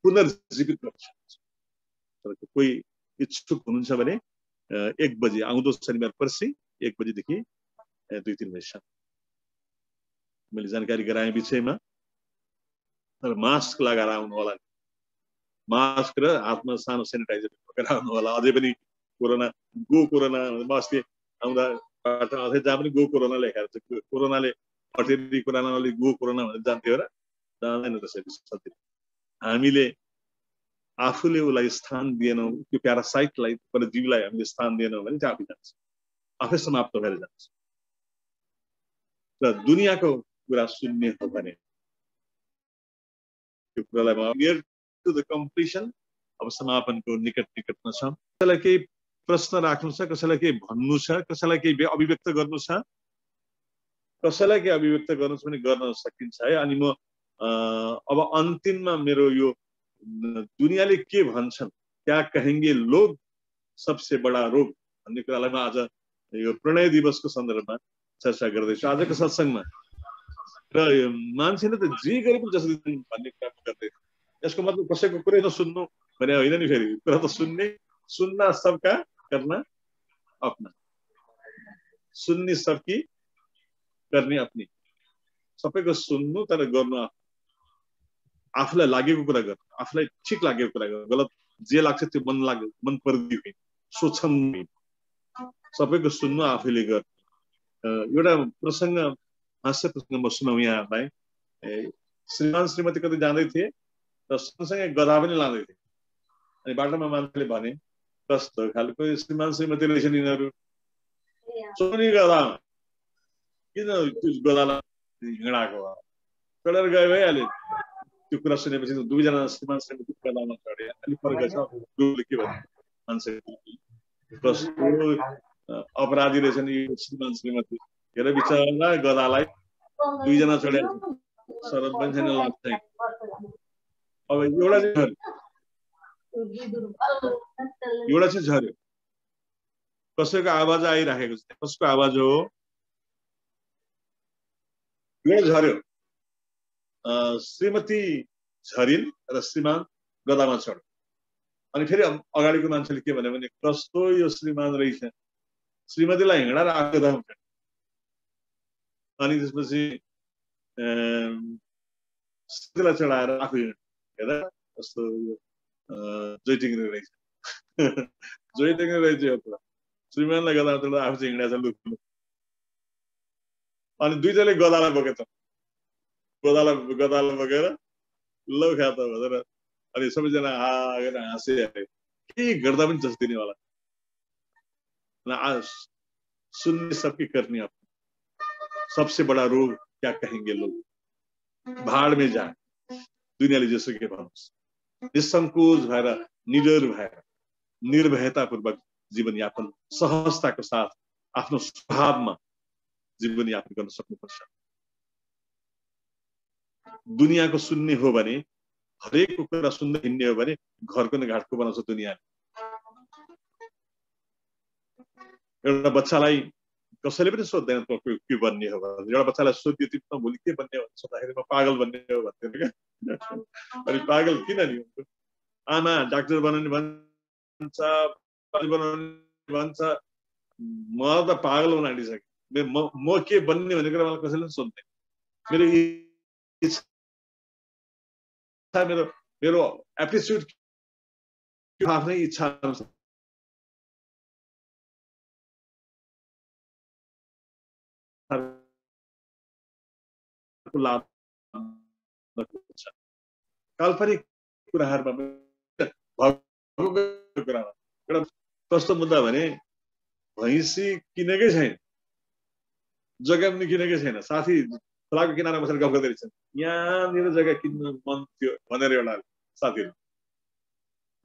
पुनर्जीवित गर्छु। कोही इच्छुक हुनुहुन्छ भने 1 बजे आउँदो शनिबार पर्सि 1 बजेदेखि 2-3 बजेसम्म मैले जानकारी गराएँ विषयमा। तर मास्क लगाएर आउनु होला, मास्क र हातमा सानो सेनिटाइजर बोकेर आउनु होला। अझै पनि कोरोना गो कोरोना अस्ति आउँदा अझै जहाँ पनि गो कोरोना लेखाएको छ। कोरोनाले अटेरी कोरोनाले गो कोरोना भनेर जान्थ्यो र जान्दैन त्यसरी। हामीले आफूले उसलाई स्थान दिएनौँ, त्यो प्यारासाइटलाई परजीवलाई हामीले स्थान दिएनौँ भने चाहिँ आफै जान्छ, आफै समाप्त भएर जान्छ। र दुनियाँको कुरा सुन्ने हो भने त्यो कुरालाई नियर टु द कम्प्लिसन, अब समापनको निकटमा छ। कसैलाई केही प्रश्न राख्नु छ, कसैलाई केही भन्नु छ, कसैलाई केही अभिव्यक्त गर्नु छ, कसैलाई केही अभिव्यक्त गर्नु छ भने गर्न सकिन्छ है। अनि म अब अन्तिममा मेरो यो दुनियाँले के भन्छन्, क्या कहेंगे लोग सबसे बडा रोग भन्ने कुरालाई म आज यो प्रणय दिवसको सन्दर्भमा चर्चा गर्दैछु आजको सत्संगमा। र मान्छेले त जे गरे पनि जसरी भन्ने कुरा गर्दै, यसको मतलब कसैको कुरै नसुन्नु भने होइन नि। फेरि कुरा त सुन्ना सबका करना अपना, सुन्ने सबकी गर्ने अपनी। सबैको सुन्नु तर गर्नु आफूलाई लागेको कुरा गर्नु, आफूलाई ठिक लागेको कुरा गर्नु, गलत जे लाग्छ त्यो मन पर्दी होइन, सोचम होइन। सबैको सुन्नु, आफैले गर्नु। एउटा प्रसङ्ग, हास्य प्रसङ्ग म सुनाउँ यहाँलाई। श्रीमान श्रीमती कतै जाँदै थिए र सँगसँगै गधा पनि लाँदै थिए। अनि बाटोमा मान्छेले भने कस्तो खालको श्रीमान श्रीमती रहेछन् यिनीहरू, सोनी गधा किन गधालाई हिँडाएको हो, चढेर गयो भइहाल्यो। त्यो कुरा सुनेपछि दुईजना श्रीमान श्रीमती गधामा चढे। अलिक फरक छ, गुरुले के भन्यो, मान्छे कस्तो अपराधी रहेछन् यो श्रीमान श्रीमती, हेर बिचरा गधालाई 2 जना चढे, शरद पनि छैन, लाभ छैन। अब एउटा चाहिँ झर्यो, कसैको आवाज आइराखेको छ, कसको आवाज हो, एउटा झर्यो। श्रीमती झरिन् र श्रीमान गदामा चढ्यो। अनि फेरि अगाडिको मान्छेले के भन्यो भने कस्तो यो श्रीमान रहेछ, श्रीमतीलाई हिँडाएर आएको गदामा चढ्यो। अनि त्यसपछि श्रीमतीलाई चढाएर आफू हेर कस्तो जोइटिङ रहेछ, जोइटिङ रहेछ यो कुरा। श्रीमानलाई गदामा चढाएर आफू चाहिँ हिँडेछ लुक्नु। अनि दुईजनाले गदालाई बोकेछ, गदालाई बोकेर लौ खा त भनेर। अनि सबैजना हाँसे, के गर्दा पनि जस दिनेवाला। सुन्ने सबकी करनी अपनी, सबसे बड़ा रोग क्या कहेंगे लोग, भाड़ में जाए। दुनियाँले जेसुकै भनोस्, निसंकोच भएर, निडर भएर, निर्भयतापूर्वक जीवनयापन सहजताको साथ आफ्नो स्वभावमा जीवनयापन गर्न सक्नुपर्छ। दुनियाँको सुन्ने हो भने, हरेक कुरा सुन्दै हिँड्ने हो भने घरको नै घाटको बनाउँछ दुनियाँले। एउटा बच्चालाई कसैले पनि सोध्दैन के बन्ने हो भने, एउटा बच्चालाई सोध्यो तिमी भोलि के बन्ने हो सोद्धाखेरि म पागल बन्ने हो भन्थ्यो क्या। अनि पागल किन नि हुन्छ? आमा डाक्टर बनाउने भन्छ, बनाउने भन्छ, मलाई त पागल हुन आँटिसक्यो। म के बन्ने भन्ने कुरा मलाई कसैले सोध्दैन। मेरो इच्छा, मेरो एप्टिट्युड आफ्नै इच्छा काल्पनिक कुराहरूमा एउटा कस्तो मुद्दा भने भैँसी किनेकै छैन, जग्गा पनि किनेकै छैन। साथी खोलाको किनारमा बसेर गफ गर्दै रहेछन्, यहाँनिर जग्गा किन्न मन थियो भनेर एउटा साथीहरू।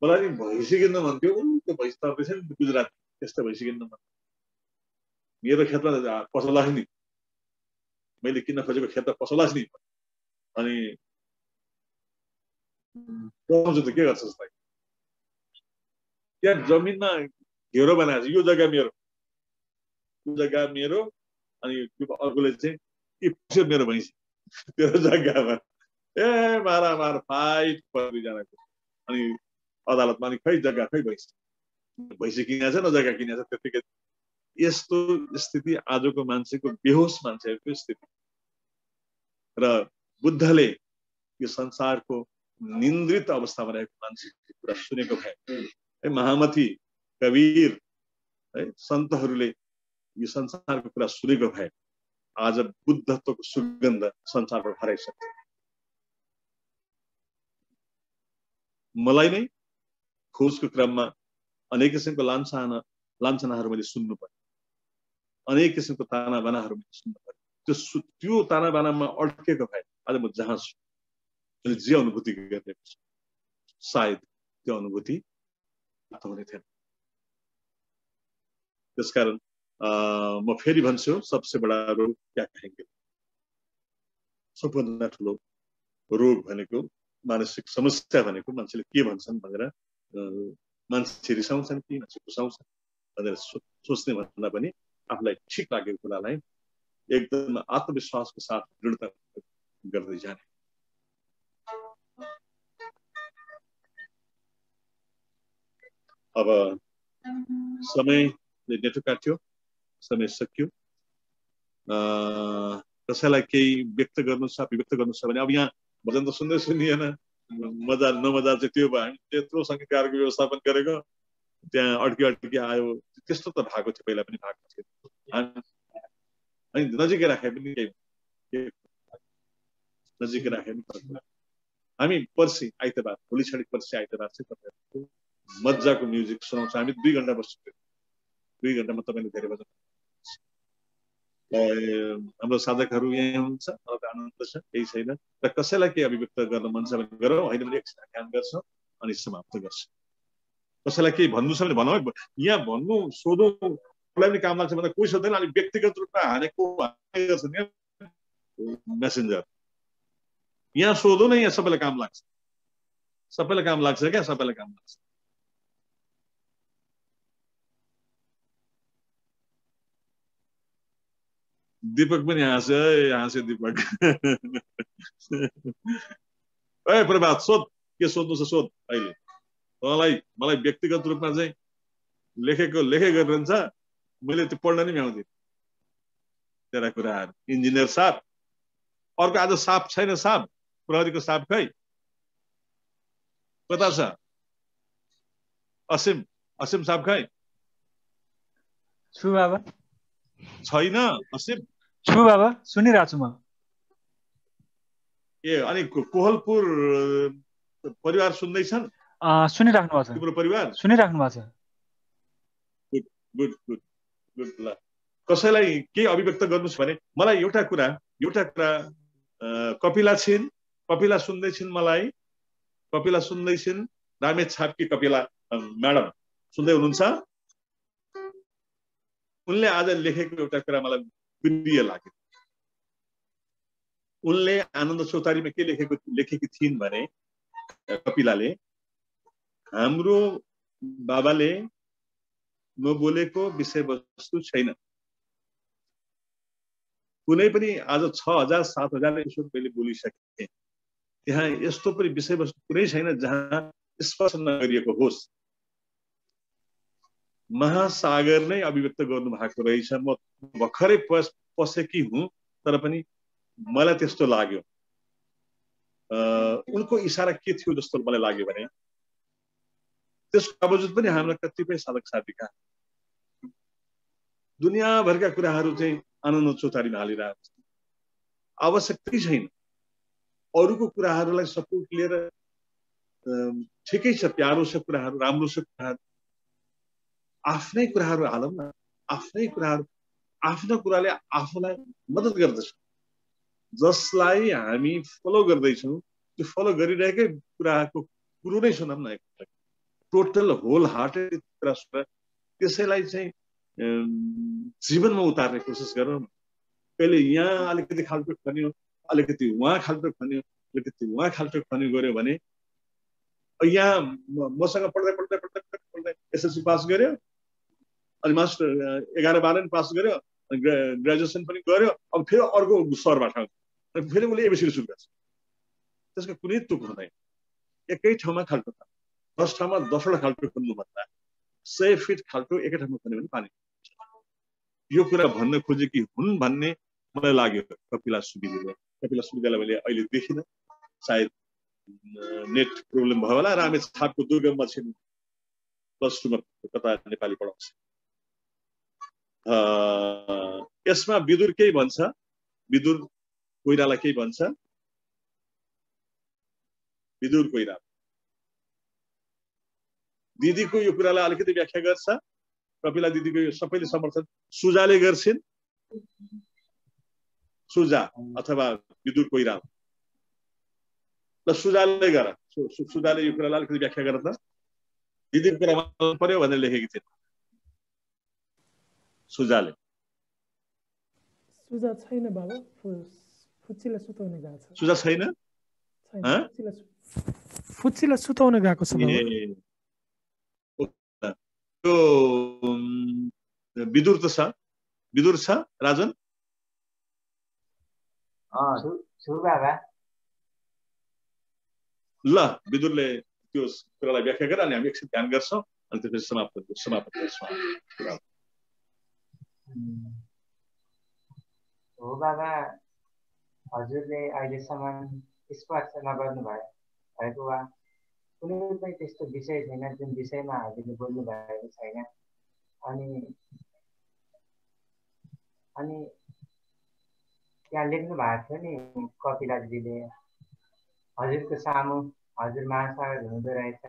मलाई भैँसी किन्न मन थियो, त्यो भैँसी तर्दैछ नि गुजरात, त्यस्तो भैँसी किन्न मन। मेरो खेतमा पसलास् नि, मैले किन्न खोजेको खेतमा पसलास् नि। अनि पठाउँछु त के गर्छ जस्तो त्यहाँ जमिनमा घेरो बनाएको छ, यो जग्गा मेरो, यो जग्गा मेरो। अनि अर्कोले चाहिँ के मेरो भैँसी तेरो जग्गामा, ए मारामार फाइट पर्यो दुईजनाको। अनि अदालतमा अनि खै जग्गा खै भैँसी किनेको छ न जग्गा किनेको छ। त्यतिकै यस्तो स्थिति आजको मान्छेको, बेहोस मान्छेहरूको स्थिति। र बुद्धले यो संसारको निन्द्रित अवस्थामा रहेको मान्छेको कुरा सुनेको भए, महामती कबीर है सन्तहरूले यो संसारको कुरा सुनेको भए आज बुद्धत्वको सुगन्ध संसारमा हराइसक्छ। मलाई नै खोजको क्रममा अनेक किसिमको लान्छनाहरू मैले सुन्नु पर्यो, अनेक किसिमको तानाबानाहरू मैले सुन्नु पर्यो। त्यो तानाबानामा अड्केको भए आज म जहाँ छु, जे अनुभूति गर्ने सायद त्यो अनुभूति प्राप्त हुने थिएन। त्यसकारण म फेरि भन्छु, सबसे बडा रोग क्या कहेंगे? सबभन्दा ठुलो रोग भनेको, मानसिक समस्या भनेको मान्छेले के भन्छन् भनेर मान्छे रिसाउँछन् कि मान्छे खुसाउँछन् भनेर सोच्ने भन्दा पनि आफूलाई ठिक लागेको कुरालाई एकदम आत्मविश्वासको साथ दृढता गर्दै जाने। अब समयले नेटो काट्यो, समय सकियो। कसैलाई केही व्यक्त गर्नु छ, अभिव्यक्त गर्नु छ भने, अब यहाँ भजन त सुन्दै सुनिएन, मजा नमजा चाहिँ त्यो भयो। हामी त्यत्रो सङ्गीतकारको व्यवस्थापन गरेको, त्यहाँ अड्की आयो, त्यस्तो त भएको थियो, पहिला पनि भएको थियो। अनि नजिकै राखे पनि केही नजिकै राखे पनि। हामी पर्सि आइतबार, भोलि छाडी पर्सि आइतबार चाहिँ तपाईँहरूको मजाको म्युजिक सुनाउँछ। हामी 2 घण्टा बस्छौँ, 2 घण्टामा तपाईँले धेरै भजन। हाम्रो साधकहरू यहीँ हुनुहुन्छ, आनन्द छ, केही छैन। र कसैलाई केही अभिव्यक्त गर्न मन छ भने गरौँ, होइन भने एकछिन ध्यान गर्छौँ अनि समाप्त गर्छौँ। कसैलाई केही भन्नु छ भने भनौँ। यहाँ भन्नु सोधौँ, कसलाई पनि काम लाग्छ भन्दा कोही सोध्दैन। अनि व्यक्तिगत रूपमा हानेको गर्छ नि मेसेन्जर, यहाँ सोधौँ न, यहाँ सबैलाई काम लाग्छ, सबैलाई काम लाग्छ क्या, सबैलाई काम लाग्छ। दीपक पनि हाँस्यो दीपक। ए प्रभात, सोध, के सोध्नु छ सोध। अहिले मलाई व्यक्तिगत रूपमा चाहिँ लेखे गरिरहन्छ, मैले त्यो पढ्न नै भ्याउँदिनँ तेरा कुराहरू। इन्जिनियर साहब, अर्को आज साप छैन, साप प्रहरीको साप खै कता छ? असिम साहब खै? छु बाबा। छैन असिम? छु बाबा, सुनिरहेको छु म। ए अनि कोहलपुर परिवार सुन्दैछन्? सुनिराख्नु भएको छ। तिम्रो परिवार सुनिराख्नु भएको छ। गुड। ल, कसैलाई केही अभिव्यक्त गर्नु छ भने मलाई एउटा कुरा कपिला सुन्दैछिन्, मलाई कपिला सुन्दैछिन्, रामेछापकी कपिला म्याडम सुन्दै हुनुहुन्छ? उनले आज लेखेको एउटा कुरा मलाई प्रिय लाग्यो। उनले आनन्द चौतारीमा के लेखेकी थिइन् भने कपिलाले, हाम्रो बाबाले नबोलेको विषयवस्तु छैन। कुनै पनि आज 6000 7000 एपिसोड पहिले बोलिसके, त्यहाँ यस्तो पनि विषयवस्तु कुनै छैन जहाँ स्पर्श नगरिएको होस्। महासागर नै अभिव्यक्त गर्नु भएको रहेछ। म भर्खरै पसेकी हुँ, तर पनि मलाई त्यस्तो लाग्यो। उनको इशारा के थियो जस्तो मलाई लाग्यो भने, त्यसको बावजुद पनि हाम्रा कतिपय साधक साधिका दुनियाँभरका कुराहरू चाहिँ आनन्द चौतारीमा हालिरहेको छ। आवश्यकतै छैन अरूको कुराहरूलाई सपोर्ट लिएर। ठिकै छ, प्यारो छ कुराहरू, राम्रो छ कुराहरू, आफ्नै कुराहरू हालौँ न। आफ्नै कुराहरू, आफ्नो कुराले आफूलाई मद्दत गर्दछ। जसलाई हामी फलो गर्दैछौँ त्यो फलो गरिरहेकै कुराको कुरो नै सुनौँ न। टोटल होल हार्टेड कुरा सुन, त्यसैलाई चाहिँ जीवनमा उतार्ने कोसिस गरौँ। पहिले यहाँ अलिकति खाल्टो खन्यो, अलिकति उहाँ खाल्टो खन्यो, अलिकति उहाँ खाल्टो खन्यो गऱ्यो भने, यहाँ मसँग पढ्दै पढ्दै पढ्दै पढ्दै एसएलसी पास गर्यो, अनि मास्टर 11-12 पास गर्यो, ग्रेजुएसन पनि गर्यो। अब फेरि अर्को सरबाट आउँछ, फेरि उसले एबिसिडी सुरु गर्छ। त्यसको कुनै तुक हुँदैन। एकै ठाउँमा खाल्टो खन्नु, 10 ठाउँमा 10वटा खाल्टो खन्नु भन्दा 100 फिट खाल्टो एकै ठाउँमा खन्यो भने पानी। यो कुरा भन्न खोजेकी हुन् भन्ने मलाई लाग्यो कपिला सुवेदीले। कपिला सुवेदीलाई मैले अहिले देखिनँ, सायद नेट प्रब्लम भयो होला। रामेछापको दुर्गममा छिन्, +2 मा कता नेपाली पढाउँछ। यसमा विदुर केही भन्छ, विदुर कोइराला केही भन्छ। विदुर कोइराला दिदीको यो कुरालाई अलिकति व्याख्या गर्छ। कपिला दिदीको यो सबैले समर्थन सुजाले गर्छिन्। सुजा अथवा विदुर कोइराला, ल सुजाले गर, सुजाले यो कुरालाई अलिकति व्याख्या गर त। दिदीको कुरा मन पर्यो भनेर लेखेकी थिइन् सुजाले। सुजा छैन बाबा, फुच्चीलाई सुताउन गएको छ। सुजा छैन, फुच्चीलाई सुताउन गएको छ बाबा। त्यो विदुर त छ, विदुर छ राजन। बाबा ल विदुरले त्यो कुरालाई व्याख्या गर, अनि हामी एकछिन ध्यान गर्छौँ, अनि त्यसपछि समाप्त गर्छौँ। हो बाबा, हजुरले अहिलेसम्म स्पर्श नगर्नु भएको वा कुनै पनि त्यस्तो विषय छैन जुन विषयमा हजुरले बोल्नु भएको छैन। अनि त्यहाँ लेख्नु भएको थियो नि कपिला दिदीले, हजुरको सामु हजुर महासागर हुँदो रहेछ।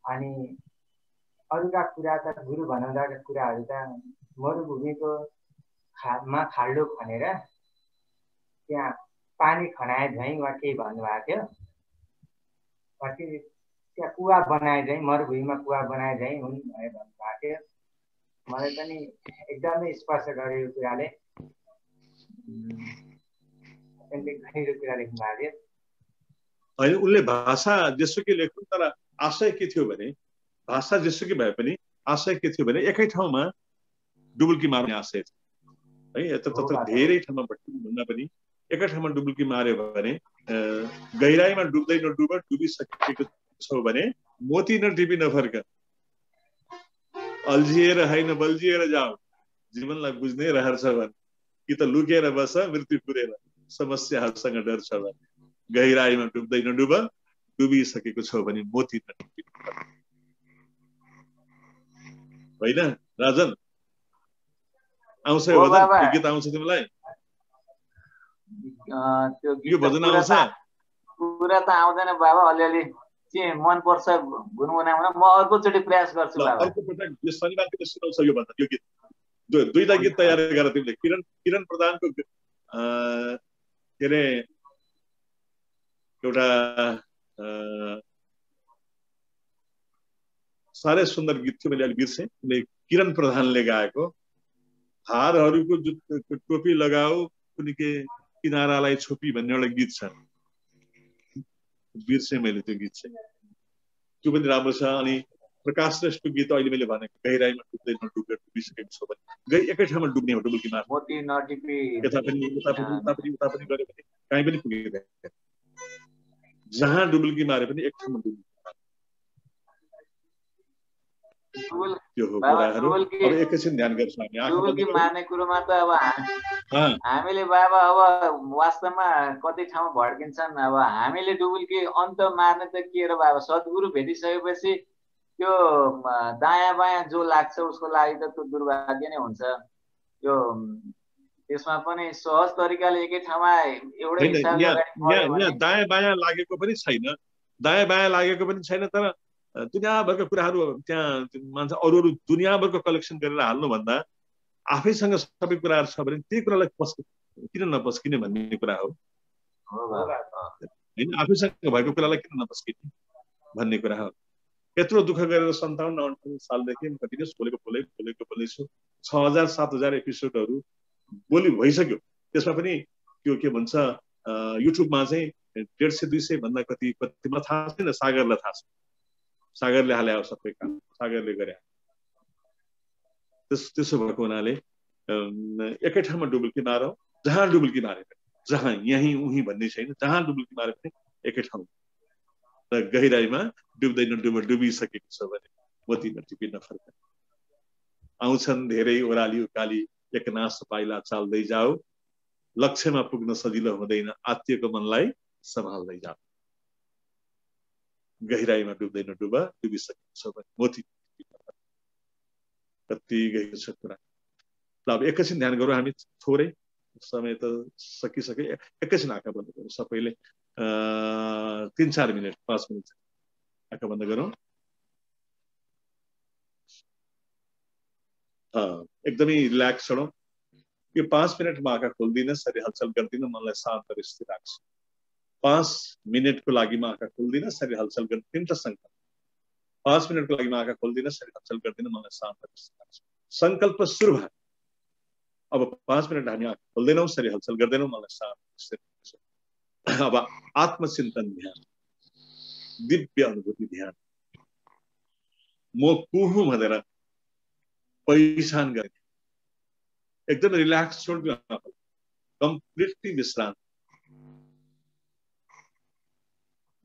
अनि अरूका कुरा त गुरु बनाउँदाका कुराहरू त मरुभूमिको मा खाल्डो खनेर त्यहाँ पानी खनाए झैँ वा केही भन्नुभएको थियो। त्यहाँ कुवा बनाए झैँ, मरुभूमिमा कुवा बनाए झैँ हुन् भनेर भन्नुभएको थियो। मलाई पनि एकदमै स्पर्श गर्यो यो कुराले। गहिरो कुरा लेख्नु भएको थियो। होइन, उनले भाषा जेसुकै लेख्नु, तर आशय के थियो भने, भाषा जेसुकै भए पनि आशय के थियो भने एकै ठाउँमा डुबुल्की मार्ने आशय थियो है। यता तत्र धेरै ठाउँमा भन्दा पनि एकै ठाउँमा डुबुल्की मार्यो भने गहिराईमा डुब्दै नडुब, डुबिसकेको छौ भने मोती नटिपी नफर्क, अल्झिएर होइन बल्झिएर जाऊ, जीवनलाई बुझ्नै रहर छ भने, कि त लुकेर बस मृत्यु पुरेर, समस्याहरूसँग डर छ भने, गहिराईमा डुब्दै नडुब, डुबिसकेको छौ भने मोती नटिपी नफर्क। होइन राजन, आउँछ यो भजन? यो गीत आउँछ तिमीलाई? यो भजन आउँछ? कुरा त आउँदैन बाबा, अलिअलि के मन पर्छ गुनगुनाउन। म अर्कोचोटि प्रयास गर्छु बाबा। अर्को पटक यो शनिबारको सुनाउँछ यो भजन, यो गीत। दुईटा गीत तयार गर तिमीले। किरण प्रधानको के अरे एउटा साह्रै सुन्दर गीत थियो, मैले अहिले बिर्सेँ। किरण प्रधानले गाएको हारहरूको टोपी लगाऊ कुनै किनारालाई छोपी भन्ने एउटा गीत छ, बिर्सेँ मैले त्यो गीत चाहिँ, त्यो पनि राम्रो छ। अनि प्रकाश श्रेष्ठको गीत अहिले मैले भनेको गहिराईमा डुब्दैन डुबेर डुबिसकेको छ भने एकै ठाउँमा डुब्ने हो डुबुल्की मार्ने, मोती नटिपी यता पनि उता पनि गऱ्यो भने कहीँ पनि पुगिँदैन। जहाँ डुबुल्की मारे पनि एक ठाउँमा डुब्ने त्यो हो कुराहरू। अब एकैछिन ध्यान गर्छौँ हामी, आँखा बन्द डुबुल्की गरौँ। मार्ने कुरोमा त अब हामीले बाबा अब वास्तवमा कति ठाउँमा भड्किन्छन्। अब हामीले डुबुल्की अन्त मार्ने त के र बाबा, सद्गुरु भेटिसकेपछि त्यो दायाँ बायाँ जो लाग्छ उसको लागि त त्यो दुर्भाग्य नै हुन्छ। त्यो त्यसमा पनि सहज तरिकाले एकै ठाउँमा एउटै हिसाब यहाँ दायाँ बायाँ लागेको पनि छैन, दायाँ बायाँ लागेको पनि छैन, तर दुनियाँभरका कुराहरू त्यहाँ मान्छे अरू दुनियाँभरको कलेक्सन गरेर हाल्नुभन्दा आफैसँग सबै कुराहरू छ भने त्यही कुरालाई किन नपस्किने भन्ने कुरा हो होइन। आफैसँग भएको कुरालाई किन नपस्किने भन्ने कुरा हो। यत्रो दुःख गरेर 57-58 सालदेखि कन्टिन्युस बोलेको छु। 6000-7000 एपिसोडहरू बोली भइसक्यो। त्यसमा पनि त्यो के भन्छ युट्युबमा चाहिँ 150-200 भन्दा कति मलाई थाहा छैन, सागरलाई थाहा छ, सागरले हाले सबै काम सागरले गरे। त्यसो भएको हुनाले एकै ठाउँमा डुबुल्की मारौँ, जहाँ डुबुल्की मारे पनि, जहाँ यहीँ उहीँ भन्ने छैन, जहाँ डुबुल्की मारे पनि एकै ठाउँ र गहिराईमा डुब्दैन डुबिसकेको छ भने मोती नटिपी नफर्क। आउँछन् धेरै ओह्राली उकाली एकनास पाइला चाल्दै जाऊ, लक्ष्यमा पुग्न सजिलो हुँदैन आत्तिएको मनलाई सम्हाल्दै जाऊ। गहिराईमा डुब्दैन डुबिसकेको छ भने मोती कति गहिरो छ कुरा। अब एकैछिन ध्यान गरौँ हामी, थोरै समय त सकिसक्यो। एकैछिन आँखा बन्द गरौँ सबैले, 3-4 मिनट 5 मिनट आँखा बन्द गरौँ। एकदमै रिल्याक्स छौँ। यो 5 मिनटमा आँखा खोल्दिन, शरीर हलचल गर्दिन, मनलाई शान्त र स्थिर राख्छ। 5 मिनटको लागि म आँखा खोल्दिन, शरीर हलचल गर्दिन र सङ्कल्प। 5 मिनटको लागि म आँखा खोल्दिन, शरीर हलचल गर्दिन, मनलाई शान्त र स्थिर राख्छ। सङ्कल्प सुरु भयो। अब 5 मिनट हामी आँखा खोल्दैनौँ, शरीर हलचल गर्दैनौँ, मनलाई शान्त स्थिर राख्छ। अब आत्मचिन्तन ध्यान, दिव्य अनुभूति ध्यान, म को हुँ भनेर पहिचान गर्ने, एकदम रिल्याक्स छोड्दिनु, कम्प्लिटली विश्राम।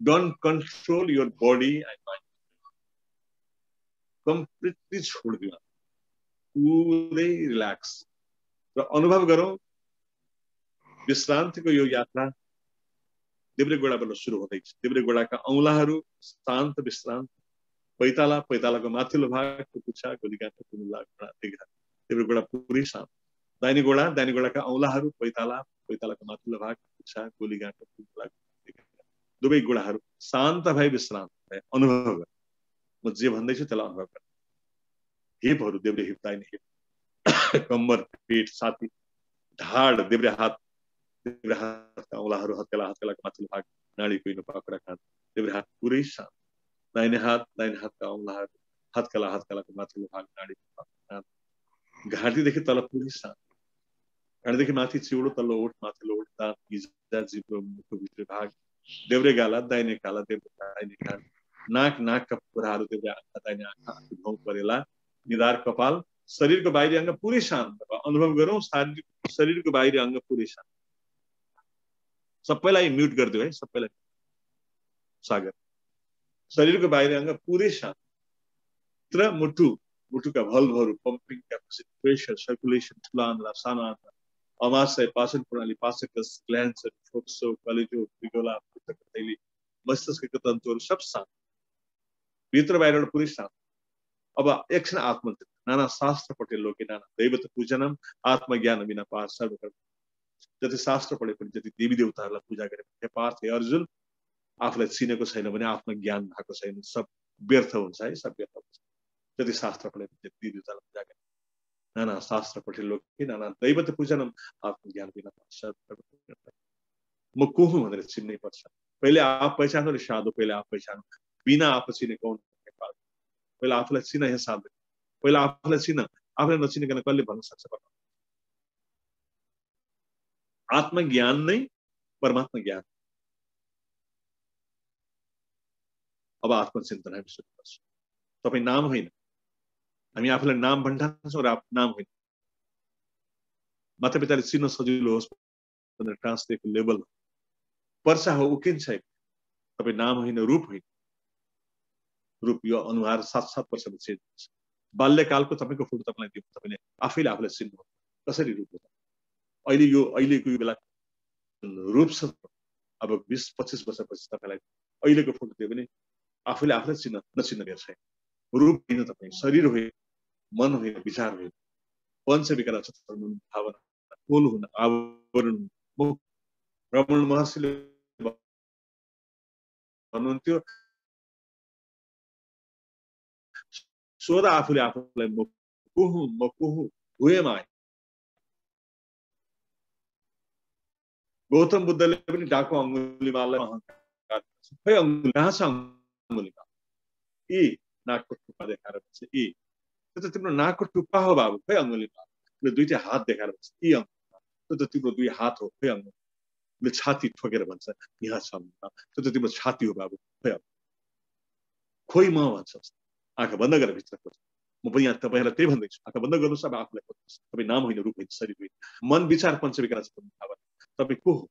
Don't control your body and mind, completely छोड्दिनु, पुरै रिल्याक्स र अनुभव गरौँ विश्रान्तिको यो यात्रा देब्रे गोडाबाट सुरु हुँदैछ। देब्रे गोडाका औँलाहरू शान्त विश्रान्त, पैतालाको माथिल्लो भाग, पुच्छा, गोलीगाँठो, कुमुला, घुँडा, तिघ्रा, देब्रे गोडा पुरै शान्त। दाहिने गोडाका औँलाहरू पैतालाको माथिल्लो भाग, पुच्छा, गोलीगाँठो, कुमुला, दुवै गोडाहरू शान्त भए विश्रान्त भए अनुभव गर। म जे भन्दैछु त्यसलाई अनुभव गर। हिपहरू देब्रे हिप, दाहिने हिप, कम्मर, पेट, छाती, ढाड, देब्रे हातका औँलाहरू, हत्केलाको माथिल्लो भाग, नाडी, कुइनो, पाखुरा, काँध, देब्रे हात पुरै शान्त। दाहिने हातका औँलाहरू, हत्केलाको माथिल्लो भाग, नाडी, काँध, घाँटीदेखि तल पुरै शान्त। घाँटीदेखि माथि चिउडो, तल्लो ओठ, माथिल्लो ओठ, दाँत, गिजा, जिब्रो, मुखको भित्री भाग, देब्रे गाला, दाहिने गाला, देब्रे दाहिने कान, नाकका कुराहरू, देब्रे आँखा, दाहिने आँखा, घाउ परेला, निधार, कपाल, शरीरको बाहिरी अङ्ग पुरै शान्त। अनुभव गरौँ शरीरको बाहिरी अङ्ग पुरै शान्त। सबैलाई म्युट गरिदियो है, सबैलाई। सागर, शरीरको बाहिरी अङ्ग पुरै शान्त र मुटुका भल्भहरू, पम्पिङ क्यापेसिटी, प्रेसर, सर्कुलेसन, ठुला आन्द्रा, सानो आन्द्रा, अमाशय, पाचन प्रणाली, पाचकस, ग्ल्यान्ड्सहरू, फोक्सो, कलेजो, पिगोला, थैली, मस्तिष्कका तन्तुहरू सब शान्त, भित्र बाहिरबाट पुरै शान्त। अब एकछिन आत्मचिन्तन, नाना शास्त्र पढे लोके नाना दैवत पूजनम, आत्मज्ञान बिना पार सर्वकर्म। जति शास्त्र पढे पनि, जति देवी देवताहरूलाई पूजा गरे पनि, हे पार्थ, हे अर्जुन, आफूलाई चिनेको छैन भने, आत्मज्ञान भएको छैन, सब व्यर्थ हुन्छ है, सब व्यर्थ हुन्छ। जति शास्त्र पढे पनि, जति देवी देवतालाई पूजा गरे, नाना शास्त्र पढे लोके नाना दैवत पूजनम, आत्मज्ञान बिना पार सर्वकर्म। म को हुँ भनेर चिन्नै पर्छ। पहिले आप पहिचानो, साधु पहिले आप पहिचानो, बिना आप चिने कौन। पहिला आफूलाई चिन हे साधु, पहिला आफूलाई चिन, आफूलाई नचिनिकन कसले भन्न सक्छ? आत्मज्ञान नै परमात्मा ज्ञान। अब आत्मचिन्तन हामी सुरु गर्छौँ। तपाईँ नाम होइन, हामी आफूलाई नाम भन्ठान्छौँ र नाम होइन। मातापिताले चिन्न सजिलो होस् भनेर ट्रान्सलेटको लेभल पर्सा हो उकिन्छ। तपाईँ नाम होइन, रूप होइन। रूप यो अनुहार 7-7 वर्षमा चेन्ज हुन्छ। बाल्यकालको तपाईँको फोटो तपाईँलाई दियो, तपाईँले आफैले आफूलाई चिन्नु कसरी रूप हुन्छ। अहिलेको यो बेला रूप छ। अब 20-25 वर्षपछि तपाईँलाई अहिलेको फोटो दियो भने आफूले आफूलाई नचिन्न बेर छैन। रूप होइन तपाईँ, शरीर होइन, मन होइन, विचार होइन। पञ्चविकार भावना मूल हुन आवरण रमण महर्षिले भन्नुहुन्थ्यो, सोध आफूले आफूलाई म को हुँ, हु एम आई। गौतम बुद्धले पनि डाको अङ्गुलीमाललाई अहंकार खै अङ्गुली कहाँ छ अङ्गुलीमाल? ए नाकको टुप्पा देखाएर भन्छ ए त्यो त तिम्रो नाकको टुप्पा हो बाबु, खै अङ्गुलीमाल। दुईटै हात देखाएर भन्छ ए अङ्गुलीमाल, त्यो त तिम्रो दुई हात हो, खै अङ्गुली। छाती ठोकेर भन्छ यहाँ छ अङ्गुलीमाल, त्यो त तिम्रो छाती हो बाबु, खै खोइ म भन्छ। आँखा बन्द गरेर भित्र खोज्छ। म पनि यहाँ तपाईँलाई त्यही भन्दैछु, आँखा बन्द गर्नुहोस्, अब आफूलाई खोज्नुहोस्। तपाईँ नाम होइन, रूप होइन, शरीर होइन, मन विचार पञ्चविकार छ। तपाईँ को हो?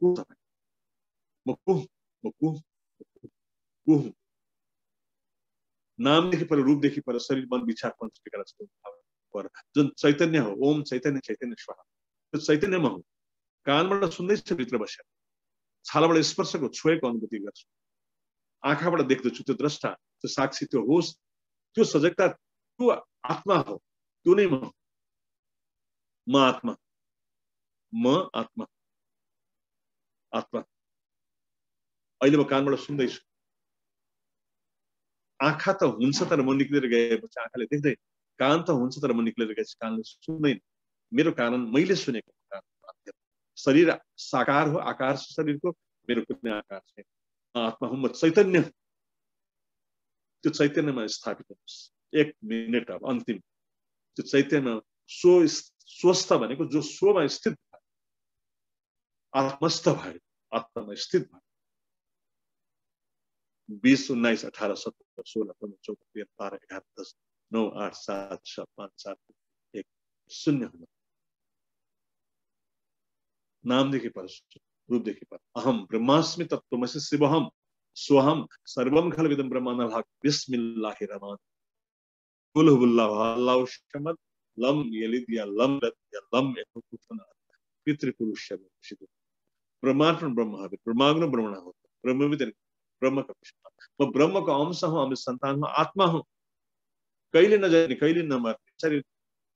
तपाईँ म को हुँ? नामदेखि पर, रूपदेखि पर, शरीर मन विचार पञ्चविकार पर जुन चैतन्य हो, ओम चैतन्य चैतन्य स्वाहा, त्यो चैतन्यमा हो। कानबाट सुन्दैछु, भित्र बसेर छालाबाट स्पर्शको छोएको अनुभूति गर्छु, आँखाबाट देख्दछु, त्यो द्रष्टा, त्यो साक्षी, त्यो होस, त्यो सजगता, त्यो आत्मा हो। त्यो नै म आत्मा, आत्मा। अहिले म कानबाट सुन्दैछु, आँखा त हुन्छ तर म निक्लेर गएपछि आँखाले देख्दैन, कान त हुन्छ तर म निक्लेर गएपछि कानले सुन्दैन। मेरो कारण मैले सुनेको कान। शरीर साकार हो, आकार छ शरीरको, मेरो कुनै आकार छैन। आत्मा हुँ, म चैतन्य। त्यो चैतन्यमा स्थापित हुनुहोस्। 1 मिनट अब अन्तिम। त्यो चैतन्य स्वस्थ भनेको जो सोमा स्थित भयो, आत्मस्थ भयो, आत्मामा स्थित भयो। 20, 19, 18, 17, 16, 15, 14, 13, 11, 10, 9, 8, 7, 6, 5, 4, 1 शून्य हुनु। नामदेखि पर, रूपदेखि पर। अहम ब्रह्मास्मि तत्त्वमसि शिवहम सोहम सर्वम खलविदं ब्रह्माण्डं बिस्मिल्लाहिर रहमान कुल हुवल्लाहु अल्लाहु समद लम यलिद या लम लद या लम यकुन कुफुवन पितृपुरुष शब्द। ब्रह्मात्म ब्रह्म है, ब्रह्माग्नो ब्रह्मण हो, ब्रह्मविद ब्रह्म का विषय। मैं ब्रह्म का अंश हूँ, अमित संतान हूँ, आत्मा हूँ। कहिले नजाने, कहिले नमर्ने, शरीर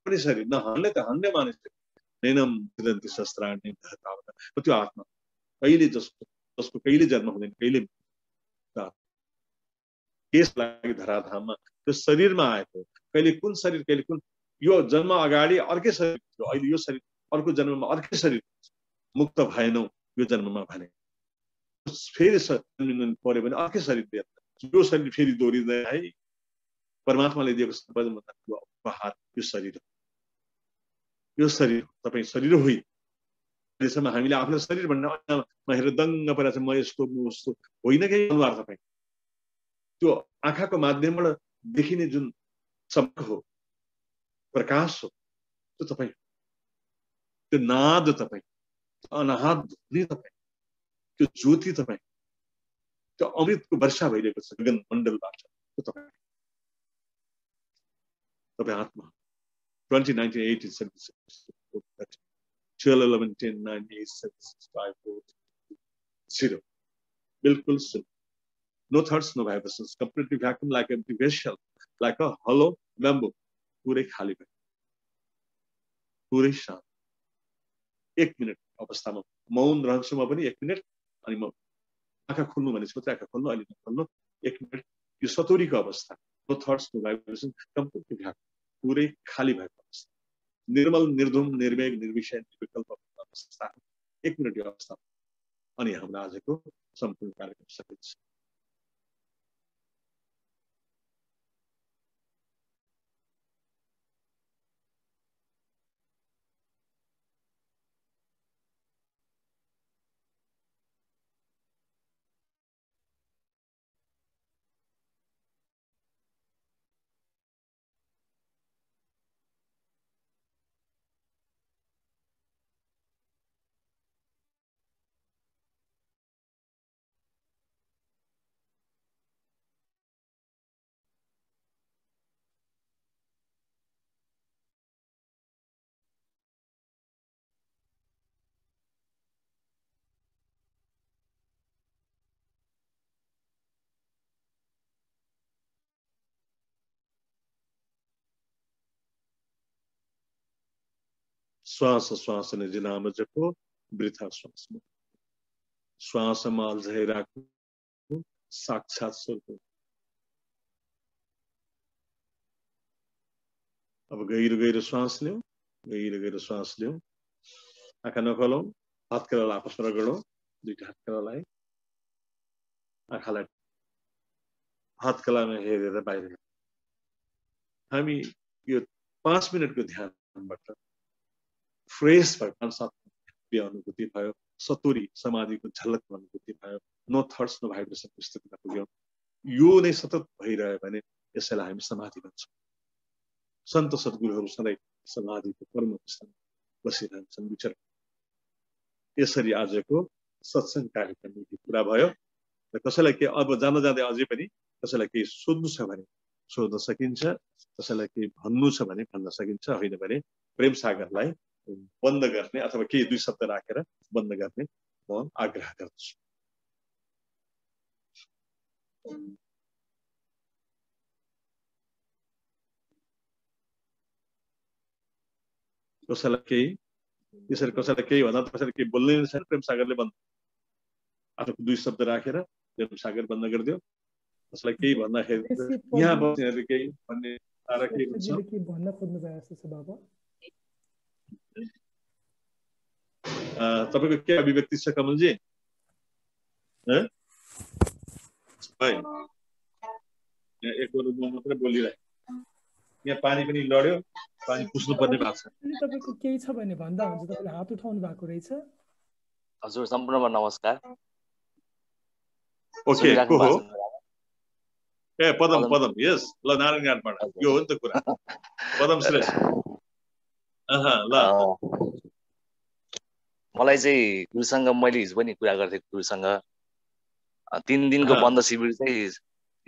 पनि शरीर न हल्ने त हल्ने मानिस नैनम सिदन्ति शस्त्राण्य दहतावता। त्यो आत्मा कहिले जसको कहिले जन्म हुँदैन, कहिले केस लागि धराधाममा त्यो शरीरमा आएको, कहिले कुन शरीर, कहिले कुन यो जन्म अगाडि अर्कै शरीर थियो, अहिले यो शरीर, अर्को जन्ममा अर्कै शरीर। मुक्त भएनौ यो जन्ममा भने फेरि जन्मिनु पर्यो भने अर्कै शरीर दिएर यो शरीर फेरि दोहोरिँदैन है। परमात्माले दिएको सबैभन्दा ठुलो उपहार यो शरीर हो। यो शरीर तपाईँ शरीर होइन। त्यसमा हामीले आफ्नो शरीर भन्न हेरेर दङ्ग परेर म यस्तो म उस्तो होइन कि अनुहार। तपाईँ त्यो आँखाको माध्यमबाट देखिने जुन चमक हो, प्रकाश हो, त्यो तपाईँ, त्यो नाद तपाईँ, अनाहत ध्वनि तपाईँ, त्यो ज्योति तपाईँ, त्यो अमृतको वर्षा भइरहेको छ गगन मण्डलबाट, त्यो तपाईँ आत्मा। 20, 19, 18, 76, 12, 11, 10, 9, 8, 7, 6, 5, 4, 0 बिल्कुल सुन। No thoughts, no vibrations, completely vacuum, like a empty vessel, like a hollow bamboo. पूरे खाली भयो, पूरै शान्त। 1 मिनट अवस्थामा मौन रहन्छु म पनि 1 मिनट। अनि म आँखा खोल्नु भनेपछि मात्रै आँखा खोल्नु, अहिले नखोल्नु। 1 मिनट यो सतोरीको अवस्था। No thoughts, no vibration, completely vacuum, पूरै खाली भएको अवस्था, निर्मल निर्धुम निर्वेग निर्विषय निर्विकल्प अवस्था। 1 मिनट यो अवस्था, अनि हाम्रो आजको सम्पूर्ण कार्यक्रम सकिन्छ। श्वास श्वास निज नाम जपो वृथा श्वास श्वासमा अल्झाइ राख्नु साक्षात स्वर्ग। अब गहिरो गहिरो श्वास लियो, गहिरो गहिरो श्वास लियो, आँखा नखोलौं, हातकला आपसमा रगडौं, दुईटा हातकलालाई आँखालाई हातकलामा हेरेर बाहिर। हामी यो 5 मिनटको ध्यानबाट फ्रेश भयो, 5-7 अनुभूति भयो, सतोरी समाधिको झलकको अनुभूति भयो, नो थट्स नो भाइब्रेसनको स्थितिमा पुग्यौं। यो नै सतत भइरह्यो भने यसैलाई हामी समाधि भन्छौँ। सन्त सद्गुरुहरू सधैँ समाधिको कर्म अवस्थामा बसिरहन्छन् विचरण। यसरी आजको सत्संग कार्यक्रम पुरा भयो। र कसैलाई के अब जाँदा जाँदै अझै पनि कसैलाई केही सोध्नु छ भने सोध्न सकिन्छ, कसैलाई केही भन्नु छ भने भन्न सकिन्छ, होइन भने प्रेम सागरलाई बन्द गर्ने अथवा केही 2 शब्द राखेर बन्द गर्ने म आग्रह गर्छु। कसैलाई केही यसरी कसैलाई केही भन्दा कसैलाई केही बोल्नै छैन, प्रेम सागरले बन्द आफ्नो 2 शब्द राखेर प्रेम सागर बन्द गरिदियो। कसैलाई केही भन्दाखेरि यहाँ बस्नेहरू केही भन्ने तारा के हुन्छ भन्न खोज्नु भएको जस्तो छ बाबा। तपाईको के अभिव्यक्ति छ कमलजी? हैं? भाइ यहाँ एक रुममा मात्रै बोलिरहेको, यहाँ पानी पनि लड्यो, पानी पुस्नु पर्ने भएको छ। तपाईको केही छ भने भन्दा हुन्छ, तपाईले हात उठाउनु भएको रहेछ। हजुर सम्पूर्णमा नमस्कार। ओके, को हो? ए पदम, पदम, यस, ल नारायण घाटबाट यो हो नि त कुरा। पदम श्रेष्ठ। ल मलाई चाहिँ गुरुसँग मैले हिजो पनि कुरा गर्थे, गुरुसँग 3 दिनको बन्द शिविर चाहिँ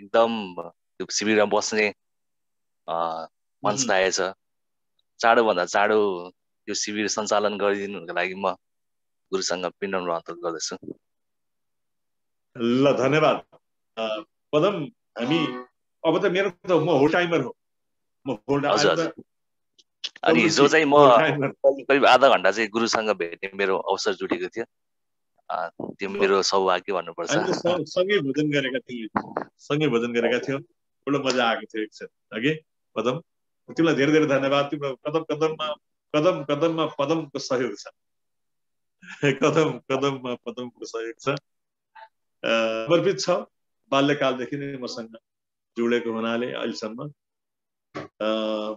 एकदम त्यो शिविरमा बस्ने मन लागेछ। चाँडोभन्दा चाँडो यो शिविर सञ्चालन गरिदिनुको लागि म गुरुसँग विनम्र अनुरोध गर्दछु। ल धन्यवाद पदम। हामी अब त मेरो त म होल टाइमर हो, म होल टाइमर। अनि हिजो चाहिँ म करिब आधा घण्टा चाहिँ गुरुसँग भेट्ने मेरो अवसर जुटेको थियो। त्यो मेरो सौभाग्य भन्नुपर्छ। सँगै भोजन गरेका थियौँ, सँगै भोजन गरेका थियौँ, बडो मजा आएको थियो एकछिन अघि। पदम तिमीलाई धेरै धेरै धन्यवाद। तिम्रो कदम कदममा पदमको सहयोग छ, कदम कदममा पदमको सहयोग छ। समर्पित छ, बाल्यकालदेखि नै मसँग जोडेको हुनाले अहिलेसम्म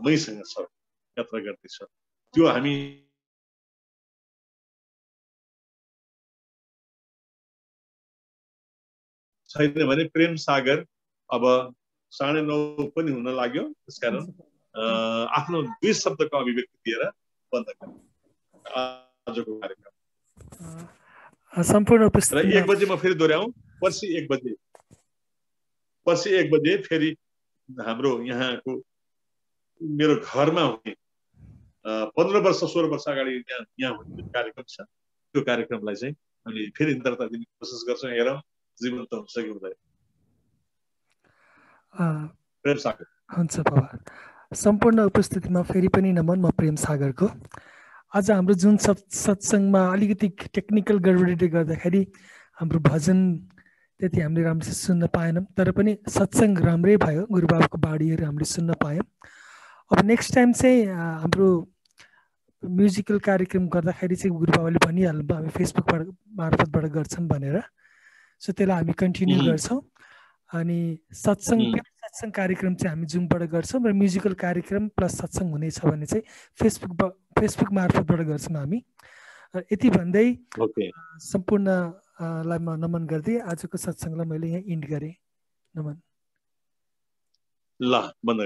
मैसँग छ, यात्रा गर्दैछ। त्यो हामी छैन भने प्रेम सागर अब 9:30 पनि हुन लाग्यो। त्यसकारण आफ्नो 2 शब्दको अभिव्यक्ति दिएर बन्द गर्ने आजको कार्यक्रम। सम्पूर्ण उपस्थिति 1 बजे म फेरि दोहोऱ्याउँ, पर्सि 1 बजे फेरि हाम्रो यहाँको मेरो घरमा हुने 15 वर्ष 16 वर्ष अगाडि यहाँ हुने कार्यक्रम छ। त्यो कार्यक्रमलाई चाहिँ हामीले फेरि दर्ता दिने कोसिस गर्छौँ। हेरौँ जीवन्त हुन्छ कि हुँदैन। प्रेम सागर। हुन्छ बाबा। सम्पूर्ण उपस्थितिमा फेरि पनि नमन, म प्रेम सागरको। आज हाम्रो जुन सत्सङ्गमा अलिकति टेक्निकल गडबडीले गर्दाखेरि हाम्रो भजन त्यति हामीले राम्रोसँग सुन्न पाएनौँ, तर पनि सत्सङ्ग राम्रै भयो। गुरुबाबाको बाणीहरू हामीले सुन्न पायौँ। अब नेक्स्ट टाइम चाहिँ हाम्रो म्युजिकल कार्यक्रम गर्दाखेरि चाहिँ गुरुबाबाले भनिहाल्नु भयो हामी फेसबुकबाट मार्फतबाट गर्छौँ भनेर। सो त्यसलाई हामी कन्टिन्यू गर्छौँ। अनि सत्सङ्ग कार्यक्रम चाहिँ हामी जुमबाट गर्छौँ र म्युजिकल कार्यक्रम प्लस सत्सङ्ग हुनेछ भने चाहिँ फेसबुक मार्फतबाट गर्छौँ हामी। यति भन्दै सम्पूर्णलाई म नमन गर्दै आजको सत्सङ्गलाई मैले यहाँ इन्ड गरेँ। नमन। ल बन्द